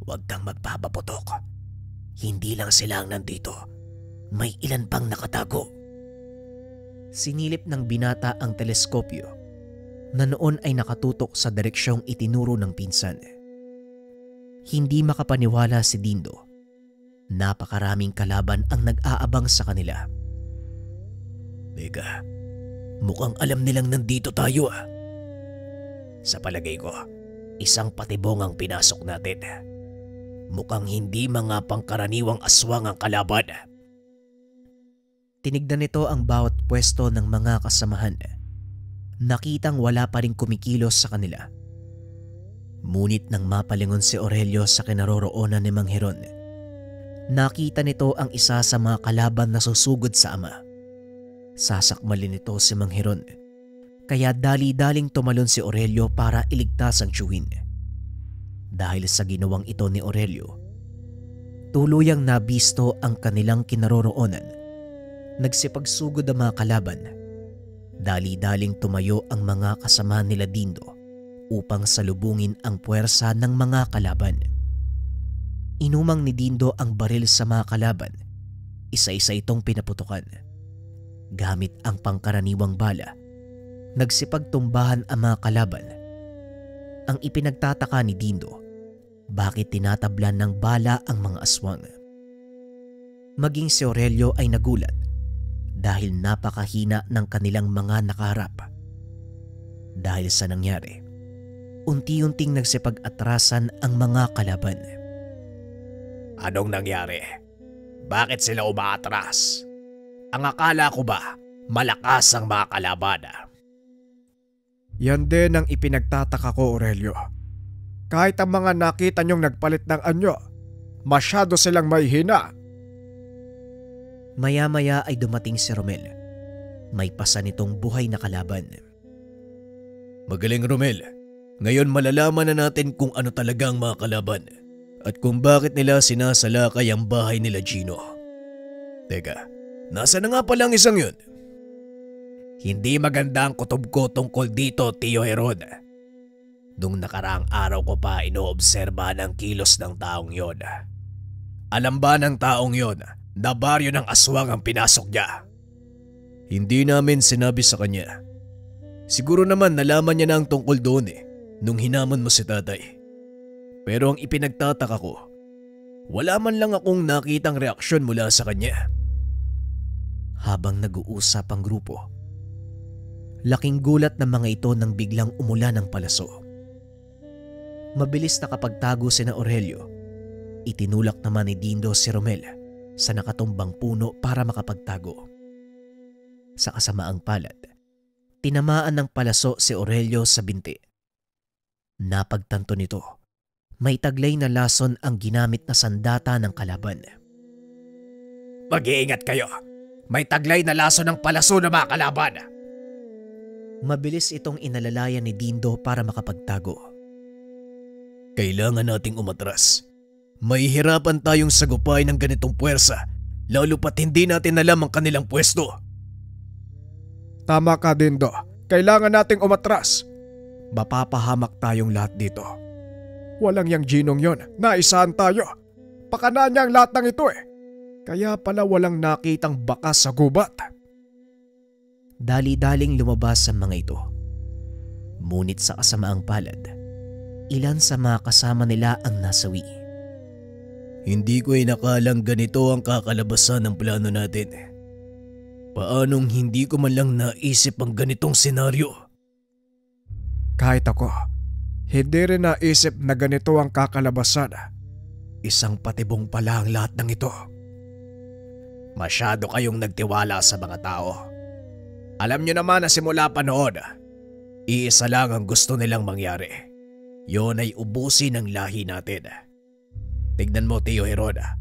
Huwag kang magpapaputok. Hindi lang sila ang nandito. May ilan pang nakatago. Sinilip ng binata ang teleskopyo na noon ay nakatutok sa direksyong itinuro ng pinsan. Hindi makapaniwala si Dindo. Napakaraming kalaban ang nag-aabang sa kanila. Teka, mukhang alam nilang nandito tayo ah. Sa palagay ko, isang patibong ang pinasok natin. Mukhang hindi mga pangkaraniwang aswang ang kalaban. Tinignan nito ang bawat pwesto ng mga kasamahan. Nakitang wala pa rin kumikilos sa kanila. Ngunit nang mapalingon si Aurelio sa kinaroroonan ni Mang Heron, nakita nito ang isa sa mga kalaban na susugod sa ama. Sasakmalin nito si Mang Heron, kaya dali-daling tumalon si Aurelio para iligtas ang tiyuhin. Dahil sa ginawang ito ni Aurelio, tuluyang nabisto ang kanilang kinaroroonan. Nagsipagsugod ang mga kalaban. Dali-daling tumayo ang mga kasama nila Dindo upang salubungin ang puwersa ng mga kalaban. Inumang ni Dindo ang baril sa mga kalaban. Isa-isa itong pinaputukan. Gamit ang pangkaraniwang bala, nagsipagtumbahan ang mga kalaban. Ang ipinagtataka ni Dindo, bakit tinatablan ng bala ang mga aswang. Maging si Aurelio ay nagulat dahil napakahina ng kanilang mga nakaharap. Dahil sa nangyari, unti-unting nagsipag-atrasan ang mga kalaban. Anong nangyari? Bakit sila umaatras? Ang akala ko ba, malakas ang mga kalaban? Yan din ang ipinagtataka ko, Aurelio. Kahit ang mga nakita niyong nagpalit ng anyo, masyado silang may hina. Maya-maya ay dumating si Romel. May pasa nitong buhay na kalaban. Magaling Romel, ngayon malalaman na natin kung ano talaga ang mga kalaban at kung bakit nila sinasalakay ang bahay nila Gino. Teka, nasa na nga palang isang yun? Hindi maganda ang kutob ko tungkol dito, Tio Heron. Nung nakaraang araw ko pa inoobserba ng kilos ng taong yon. Alam ba ng taong yon na baryo ng aswang ang pinasok niya? Hindi namin sinabi sa kanya. Siguro naman nalaman niya na ang tungkol doon nung hinamon mo si tatay. Pero ang ipinagtataka ko, wala man lang akong nakitang reaksyon mula sa kanya. Habang nag-uusap ang grupo, laking gulat ng mga ito nang biglang umulan ng palaso. Mabilis nakapagtago sina Aurelio. Itinulak naman ni Dindo si Romel sa nakatumbang puno para makapagtago. Sa kasamaang palad, tinamaan ng palaso si Aurelio sa binti. Napagtanto nito, may taglay na lason ang ginamit na sandata ng kalaban. Mag-iingat kayo. May taglay na laso ng palaso na mga kalaban. Mabilis itong inalalayan ni Dindo para makapagtago. Kailangan nating umatras. Mahihirapan tayong sagupay ng ganitong puwersa, lalo pat hindi natin alam ang kanilang pwesto. Tama ka, Dindo. Kailangan nating umatras. Mapapahamak tayong lahat dito. Walang yang Ginong yon. Naisahan tayo. Pakana niya ang lahat ng ito eh. Kaya pala walang nakitang bakas sa gubat. Dali-daling lumabas ang mga ito. Ngunit sa kasamaang palad, ilan sa mga kasama nila ang nasawi. Hindi ko inakalang ganito ang kakalabasan ng plano natin. Paanong hindi ko man lang naisip ang ganitong senaryo? Kahit ako, hindi rin naisip na ganito ang kakalabasan. Isang patibong pala ang lahat ng ito. Masyado kayong nagtiwala sa mga tao. Alam nyo naman na simula pa noon, iisa lang ang gusto nilang mangyari. Yon ay ubusin ang lahi natin. Tignan mo, Tio Heroda,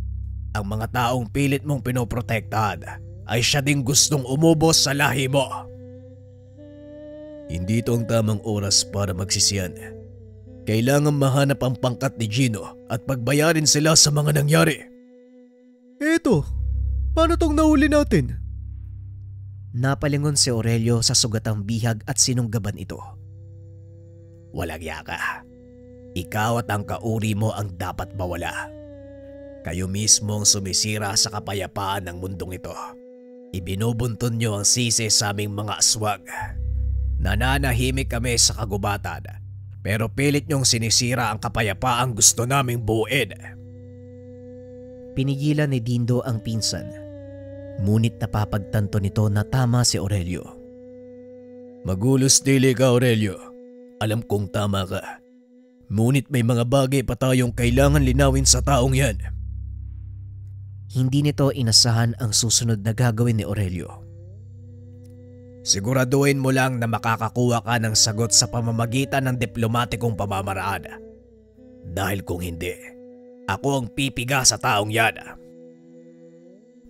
ang mga taong pilit mong pinoprotektahan ay siya ding gustong umubos sa lahi mo. Hindi ito ang tamang oras para magsisiyan. Kailangan mahanap ang pangkat ni Gino at pagbayarin sila sa mga nangyari. Eto, paano tong nahuli natin? Napalingon si Aurelio sa sugatang bihag at sinunggaban ito. Walang yaka. Ikaw at ang kauri mo ang dapat mawala. Kayo mismo ang sumisira sa kapayapaan ng mundong ito. Ibinubuntun nyo ang sisi sa aming mga aswang. Nananahimik kami sa kagubatan, pero pilit nyong sinisira ang kapayapaang gusto naming buuin. Pinigilan ni Dindo ang pinsan. Ngunit napapagtanto nito na tama si Aurelio. Magulos dili ka, Aurelio. Alam kong tama ka. Ngunit may mga bagay pa tayong kailangan linawin sa taong yan. Hindi nito inasahan ang susunod na gagawin ni Aurelio. Siguraduhin mo lang na makakakuha ka ng sagot sa pamamagitan ng diplomatikong pamamaraan. Dahil kung hindi, ako ang pipiga sa taong yan.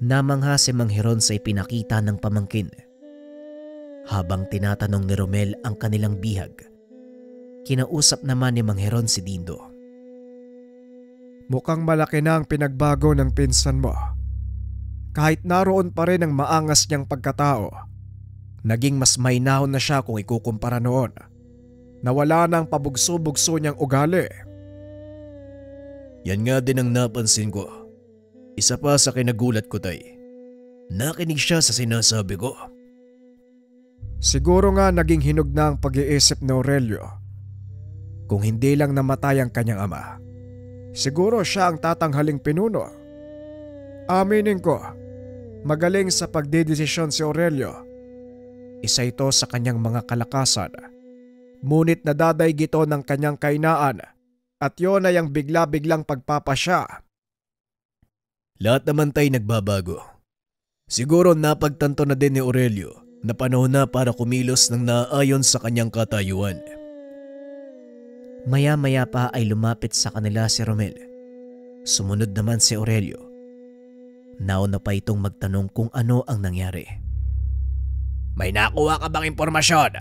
Namangha si Mang Heron sa ipinakita ng pamangkin. Habang tinatanong ni Romel ang kanilang bihag, kinausap naman ni Mang Heron si Dindo. Mukhang malaki na ang pinagbago ng pinsan mo. Kahit naroon pa rin ang maangas niyang pagkatao, naging mas mahinahon na siya kung ikukumpara noon. Nawala na ang pabugso-bugso niyang ugali. Yan nga din ang napansin ko. Isa pa sa kinagulat ko, Tay. Nakinig siya sa sinasabi ko. Siguro nga naging hinog na ang pag-iisip ni Aurelio. Kung hindi lang namatay ang kanyang ama, siguro siya ang tatanghaling pinuno. Aminin ko, magaling sa pagdedesisyon si Aurelio. Isa ito sa kanyang mga kalakasan. Ngunit nadadaig ito ng kanyang kainaan at yon ay ang bigla-biglang pagpapasya. Lahat naman tayo nagbabago. Siguro napagtanto na din ni Aurelio na panahon na para kumilos ng naaayon sa kanyang katayuan. Maya-maya pa ay lumapit sa kanila si Romel. Sumunod naman si Aurelio. Nauna pa itong magtanong kung ano ang nangyari. May nakuha ka bang impormasyon?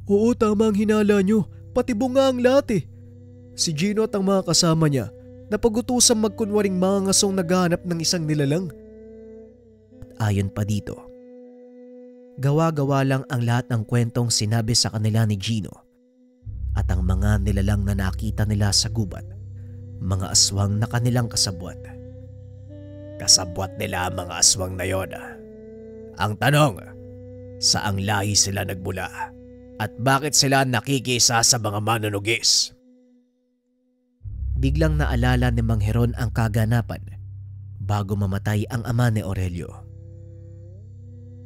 Oo, tama ang hinala nyo. Patibong nga ang lahat eh. Si Gino at ang mga kasama niya napagutusang magkunwaring mga ngasong naghahanap ng isang nilalang. At ayon pa dito, gawa-gawa lang ang lahat ng kwentong sinabi sa kanila ni Gino at ang mga nilalang na nakita nila sa gubat, mga aswang na kanilang kasabwat. Kasabwat nila ang mga aswang na yon. Ang tanong, saang lahi sila nagmula at bakit sila nakikisa sa mga manunugis? Biglang naalala ni Mang Heron ang kaganapan bago mamatay ang ama ni Aurelio.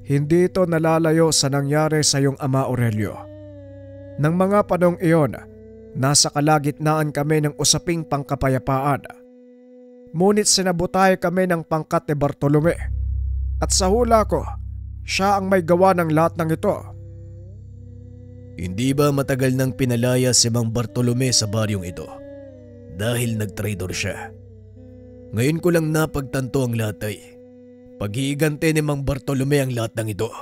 Hindi ito nalalayo sa nangyari sa iyong ama, Aurelio. Nang mga panong iyon, nasa kalagitnaan kami ng usaping pangkapayapaan. Ngunit sinabutay kami ng pangkat ni Bartolome. At sa hula ko, siya ang may gawa ng lahat ng ito. Hindi ba matagal nang pinalaya si Mang Bartolome sa baryong ito dahil nag-traitor siya? Ngayon ko lang napagtanto ang lahat ay paghihigante ni Mang Bartolome ang lahat ng ito.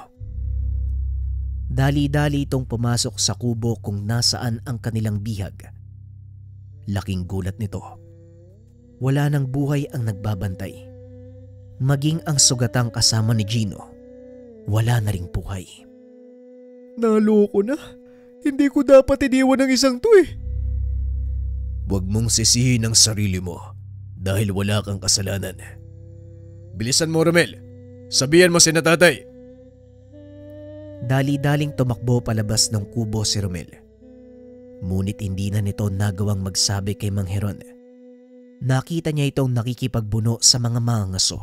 Dali-dali itong pumasok sa kubo kung nasaan ang kanilang bihag. Laking gulat nito. Wala nang buhay ang nagbabantay. Maging ang sugatang kasama ni Gino, wala na ring buhay. Naloko na. Hindi ko dapat iniwan ang isang to eh. Huwag mong sisihin ang sarili mo dahil wala kang kasalanan. Bilisan mo, Romel. Sabihan mo si na tatay. Dali-daling tumakbo palabas ng kubo si Romel. Ngunit hindi na nito nagawang magsabi kay Mang Heron. Nakita niya itong nakikipagbuno sa mga mangangaso.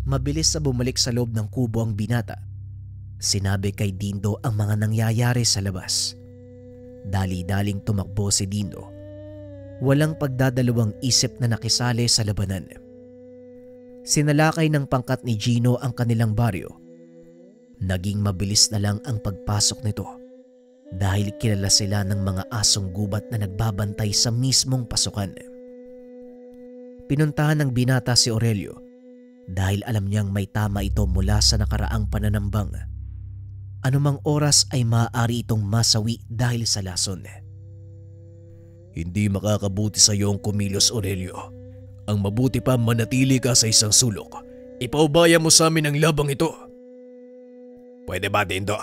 Mabilis na bumalik sa loob ng kubo ang binata. Sinabi kay Dindo ang mga nangyayari sa labas. Dali-daling tumakbo si Dindo. Walang pagdadalawang isip na nakisali sa labanan. Sinalakay ng pangkat ni Gino ang kanilang baryo. Naging mabilis na lang ang pagpasok nito dahil kilala sila ng mga asong gubat na nagbabantay sa mismong pasukan. Pinuntahan ng binata si Aurelio dahil alam niyang may tama ito mula sa nakaraang pananambang. Anumang oras ay maaari itong masawi dahil sa lason. Hindi makakabuti sa iyo ang kumilos, Aurelio. Ang mabuti pa manatili ka sa isang sulok. Ipaubaya mo sa amin ang labang ito. Pwede ba, Dindo?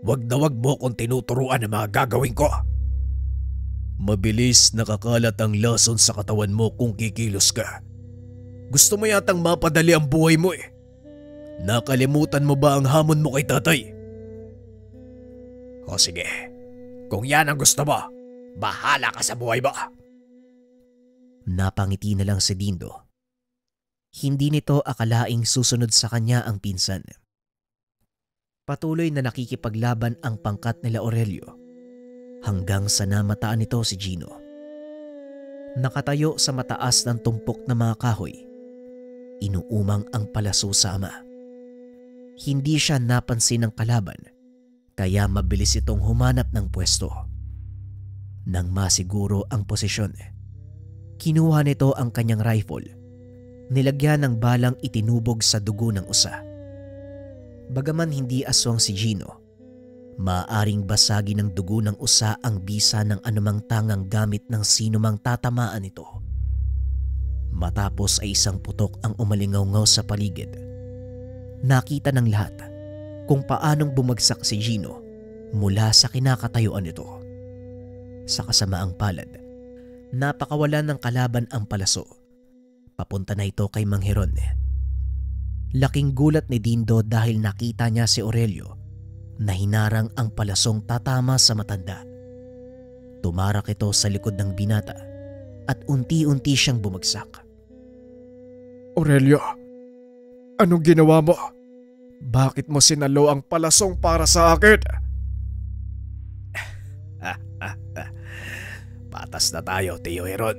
Wag na wag mo kung tinuturuan ang mga gagawin ko. Mabilis nakakalat ang lason sa katawan mo kung kikilos ka. Gusto mo yatang mapadali ang buhay mo eh. Nakalimutan mo ba ang hamon mo kay tatay? O sige, kung yan ang gusto mo, bahala ka sa buhay mo. Napangiti na lang si Dindo. Hindi nito akalaing susunod sa kanya ang pinsan. Patuloy na nakikipaglaban ang pangkat nila Aurelio hanggang sa namataan nito si Gino. Nakatayo sa mataas ng tumpok na mga kahoy. Inuumang ang palaso sa ama. Hindi siya napansin ng kalaban kaya mabilis itong humanap ng pwesto. Nang masiguro ang posisyon, kinuha nito ang kanyang rifle. Nilagyan ng balang itinubog sa dugo ng usa. Bagaman hindi aswang si Gino, maaaring basagi ng dugo ng usa ang bisa ng anumang tangang gamit ng sinumang tatamaan ito. Matapos ay isang putok ang umalingaw-ngaw sa paligid. Nakita ng lahat kung paanong bumagsak si Gino mula sa kinakatayuan nito. Sa kasamaang palad, napakawalan ng kalaban ang palaso. Papunta na ito kay Mang Heron. Laking gulat ni Dindo dahil nakita niya si Aurelio na hinarang ang palasong tatama sa matanda. Tumarak ito sa likod ng binata at unti-unti siyang bumagsak. Aurelio, anong ginawa mo? Bakit mo sinalo ang palasong para sa akin? Patas na tayo, Tio Heron.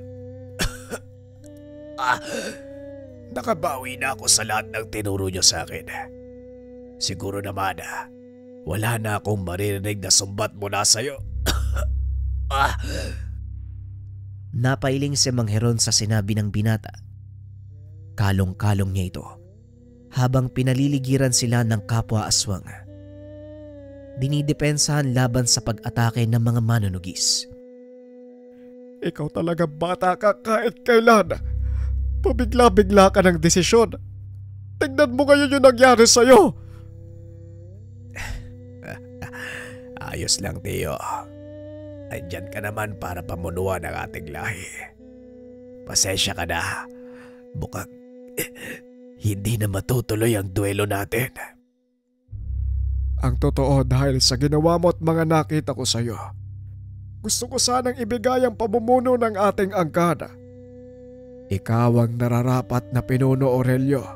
Nakabawi na ako sa lahat ng tinuro niyo sa akin. Siguro naman, wala na akong maririnig na sumbat mula sa'yo. Napailing si Mang Heron sa sinabi ng binata. Kalong-kalong niya ito habang pinaliligiran sila ng kapwa aswang. Dinidepensahan laban sa pag-atake ng mga manunugis. Ikaw talaga bata ka kahit kailan. Pabigla-bigla ka ng desisyon. Tignan mo ngayon yung nangyari sa'yo. Ayos lang, Tio. Andyan ka naman para pamunuan ang ating lahi. Pasensya ka na. Mukhang hindi na matutuloy ang duelo natin. Ang totoo dahil sa ginawa mo at mga nakita ko sa'yo. Gusto ko sanang ibigay ang pamumuno ng ating angkada. Ikaw ang nararapat na pinuno, Aurelio.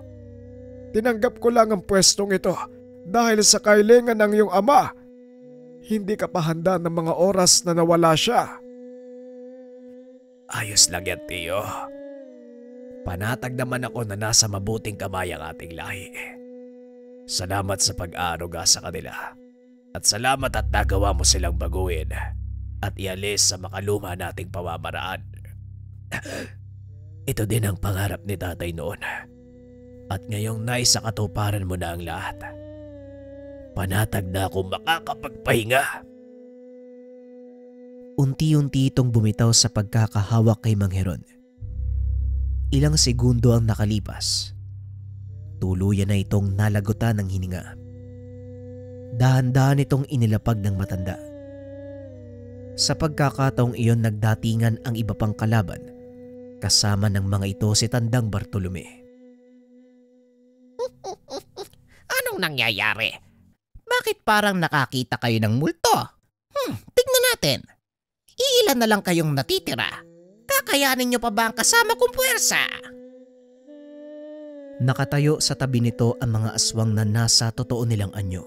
Tinanggap ko lang ang pwestong ito dahil sa kailangan ng iyong ama. Hindi ka pa handa ng mga oras na nawala siya. Ayos lang yan, Tio. Panatag naman ako na nasa mabuting kamay ang ating lahi. Salamat sa pag-aaruga sa kanila. At salamat at nagawa mo silang baguhin at ialis sa makaluma nating pamamaraan. Ito din ang pangarap ni tatay noon. At ngayong naisakatuparan mo na ang lahat. Panatag na akong makakapagpahinga. Unti-unti itong bumitaw sa pagkakahawak kay Mang Heron. Ilang segundo ang nakalipas. Tuluyan na itong nalagutan ng hininga. Dahan-dahan itong inilapag ng matanda. Sa pagkakataong iyon nagdatingan ang iba pang kalaban. Kasama ng mga ito si Tandang Bartolome. Anong nangyayari? Bakit parang nakakita kayo ng multo? Tignan natin. Iilan na lang kayong natitira. Kakayanin niyo pa ba ang kasama kong puwersa? Nakatayo sa tabi nito ang mga aswang na nasa totoo nilang anyo.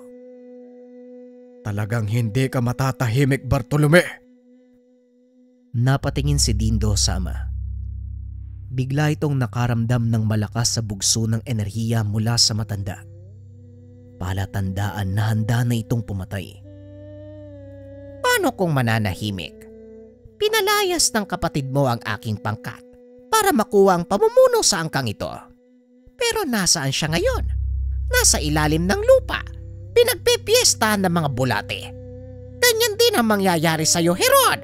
Talagang hindi ka matatahimik, Bartolome. Napatingin si Dindo sa ama. Bigla itong nakaramdam ng malakas sa bugso ng enerhiya mula sa matanda. Palatandaan na handa na itong pumatay. Paano kung mananahimik? Pinalayas ng kapatid mo ang aking pangkat para makuha ang pamumuno sa angkang ito. Pero nasaan siya ngayon? Nasa ilalim ng lupa. Pinagpipiestahan ng mga bulate. Ganyan din ang mangyayari sa'yo, Heron.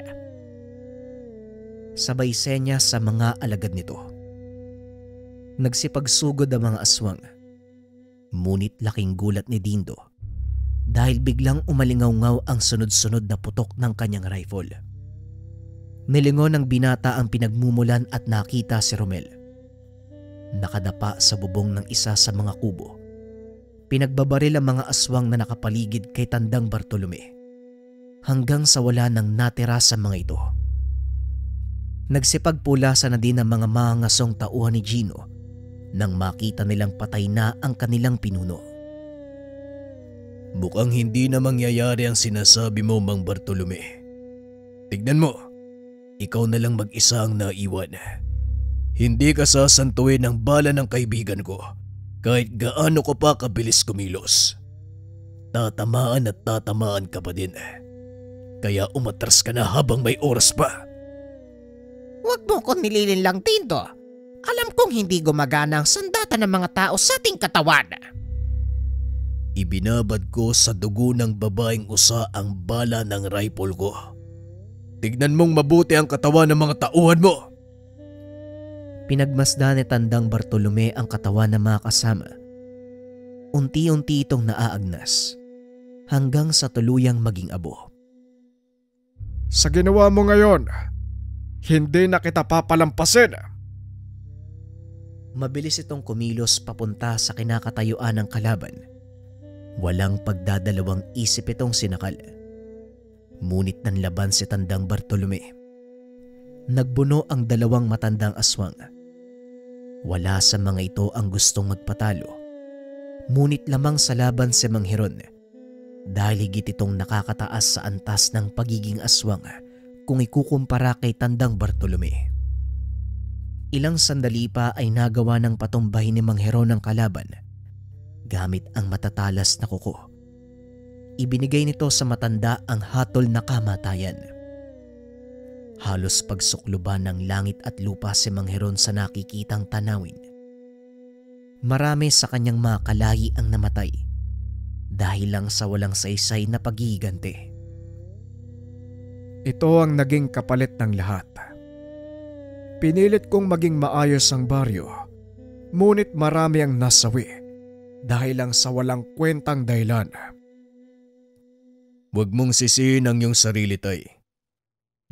Sabay senya sa mga alagad nito. Nagsipagsugod ang mga aswang. Ngunit laking gulat ni Dindo dahil biglang umalingaw-ngaw ang sunod-sunod na putok ng kanyang rifle. Nilingon ng binata ang pinagmumulan at nakita si Romel. Nakadapa sa bubong ng isa sa mga kubo. Pinagbabaril ang mga aswang na nakapaligid kay Tandang Bartolome hanggang sa wala nang natira sa mga ito. Nagsipagpulasa na din ang mga mangasong tauhan ni Gino nang makita nilang patay na ang kanilang pinuno. Mukhang hindi na mangyayari ang sinasabi mo, Mang Bartolome. Tignan mo, ikaw na lang mag-isa ang naiwan. Hindi ka sasantuin ng bala ng kaibigan ko kahit gaano ko pa kabilis kumilos. Tatamaan at tatamaan ka pa din. Kaya umatras ka na habang may oras pa. Huwag mo ko nililinlang, Dindo. Alam kong hindi gumagana ang sandata ng mga tao sa ating katawan. Ibinabad ko sa dugo ng babaeng usa ang bala ng rifle ko. Tignan mong mabuti ang katawan ng mga tauhan mo. Pinagmasdan ni Tandang Bartolome ang katawan ng mga kasama. Unti-unti itong naaagnas hanggang sa tuluyang maging abo. Sa ginawa mo ngayon, hindi na kita papalampasin. Mabilis itong kumilos papunta sa kinakatayuan ng kalaban. Walang pagdadalawang isip itong sinakal. Ngunit nanlaban si Tandang Bartolome. Nagbuno ang dalawang matandang aswang. Wala sa mga ito ang gustong magpatalo. Ngunit lamang sa laban si Mang Heron dahil higit itong nakakataas sa antas ng pagiging aswang kung ikukumpara kay Tandang Bartolome. Ilang sandali pa ay nagawa ng patumbahin ni Mang Heron ang kalaban gamit ang matatalas na kuko. Ibinigay nito sa matanda ang hatol na kamatayan. Halos pagsukluban ng langit at lupa si Mang Heron sa nakikitang tanawin. Marami sa kanyang mga kalahi ang namatay dahil lang sa walang saysay na paghihiganti. Ito ang naging kapalit ng lahat. Pinilit kong maging maayos ang baryo, ngunit marami ang nasawi dahil lang sa walang kwentang dahilan. Huwag mong sisihin ang iyong sarili, Tay.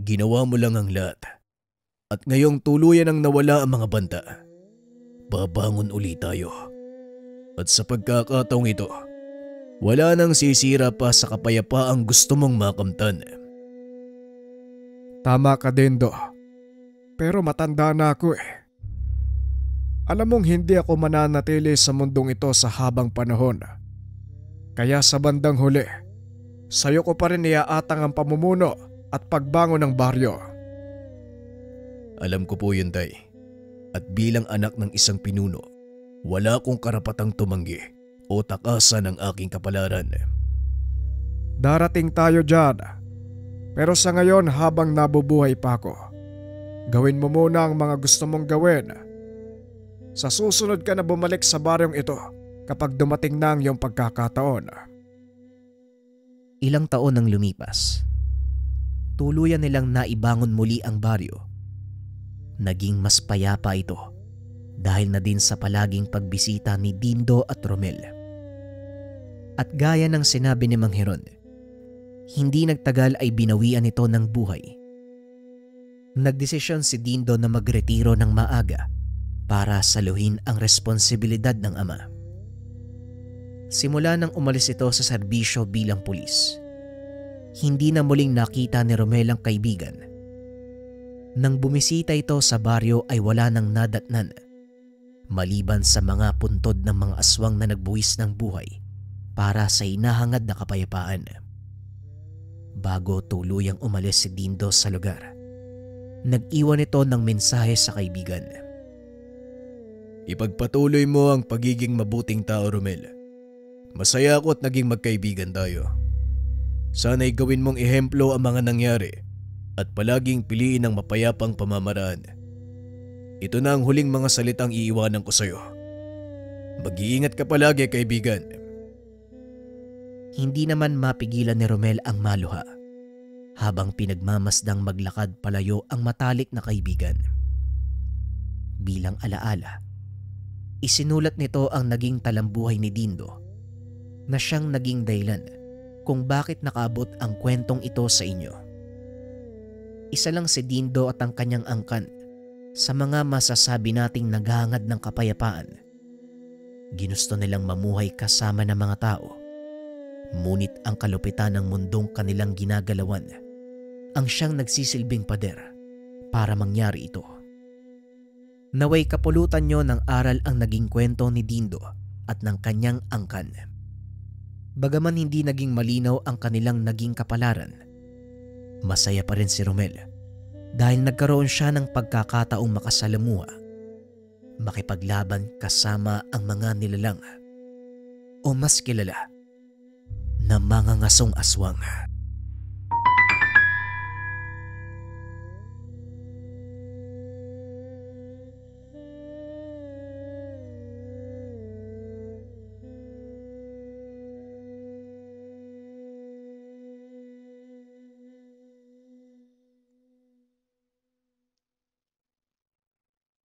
Ginawa mo lang ang lahat. At ngayong tuluyan ang nawala ang mga banta. Babangon ulit tayo. At sa pagkakataong ito, wala nang sisira pa sa kapayapaang gusto mong makamtan. Tama ka, Dindo. Pero matanda na ako eh. Alam mong hindi ako mananatili sa mundong ito sa habang panahon. Kaya sa bandang huli, sayo ko pa rin iaatang ang pamumuno at pagbangon ng baryo. Alam ko po yun, Tay. At bilang anak ng isang pinuno, wala akong karapatang tumanggi o takasan ang aking kapalaran. Darating tayo dyan. Pero sa ngayon habang nabubuhay pa ako, gawin mo muna ang mga gusto mong gawin. Sa susunod ka na bumalik sa baryong ito kapag dumating na ang iyong pagkakataon. Ilang taon ang lumipas. Tuluyan nilang naibangon muli ang baryo. Naging mas payapa ito dahil na din sa palaging pagbisita ni Dindo at Romel. At gaya ng sinabi ni Mang Heron, hindi nagtagal ay binawian ito ng buhay. Nagdesisyon si Dindo na magretiro ng maaga para saluhin ang responsibilidad ng ama. Simula nang umalis ito sa serbisyo bilang pulis, hindi na muling nakita ni Romel ang kaibigan. Nang bumisita ito sa baryo ay wala nang nadatnan, maliban sa mga puntod ng mga aswang na nagbuwis ng buhay para sa hinahangad na kapayapaan. Bago tuluyang umalis si Dindo sa lugar, nag-iwan ito ng mensahe sa kaibigan. Ipagpatuloy mo ang pagiging mabuting tao, Romel. Masaya ako at naging magkaibigan tayo. Sana'y gawin mong ehemplo ang mga nangyari at palaging piliin ang mapayapang pamamaraan. Ito na ang huling mga salitang iiwanan ko sa'yo. Mag-iingat ka palagi, kaibigan. Hindi naman mapigilan ni Romel ang maluha habang pinagmamasdang maglakad palayo ang matalik na kaibigan. Bilang alaala, isinulat nito ang naging talambuhay ni Dindo na siyang naging dahilan kung bakit nakaabot ang kwentong ito sa inyo. Isa lang si Dindo at ang kanyang angkan sa mga masasabi nating naghahangad ng kapayapaan. Ginusto nilang mamuhay kasama ng mga tao. Ngunit ang kalupitan ng mundong kanilang ginagalawan ang siyang nagsisilbing pader para mangyari ito. Naway kapulutan nyo ng aral ang naging kwento ni Dindo at ng kanyang angkan. Bagaman hindi naging malinaw ang kanilang naging kapalaran, masaya pa rin si Romel dahil nagkaroon siya ng pagkakataong makasalamuha, makipaglaban kasama ang mga nilalang o mas kilala na mga ngasong aswang.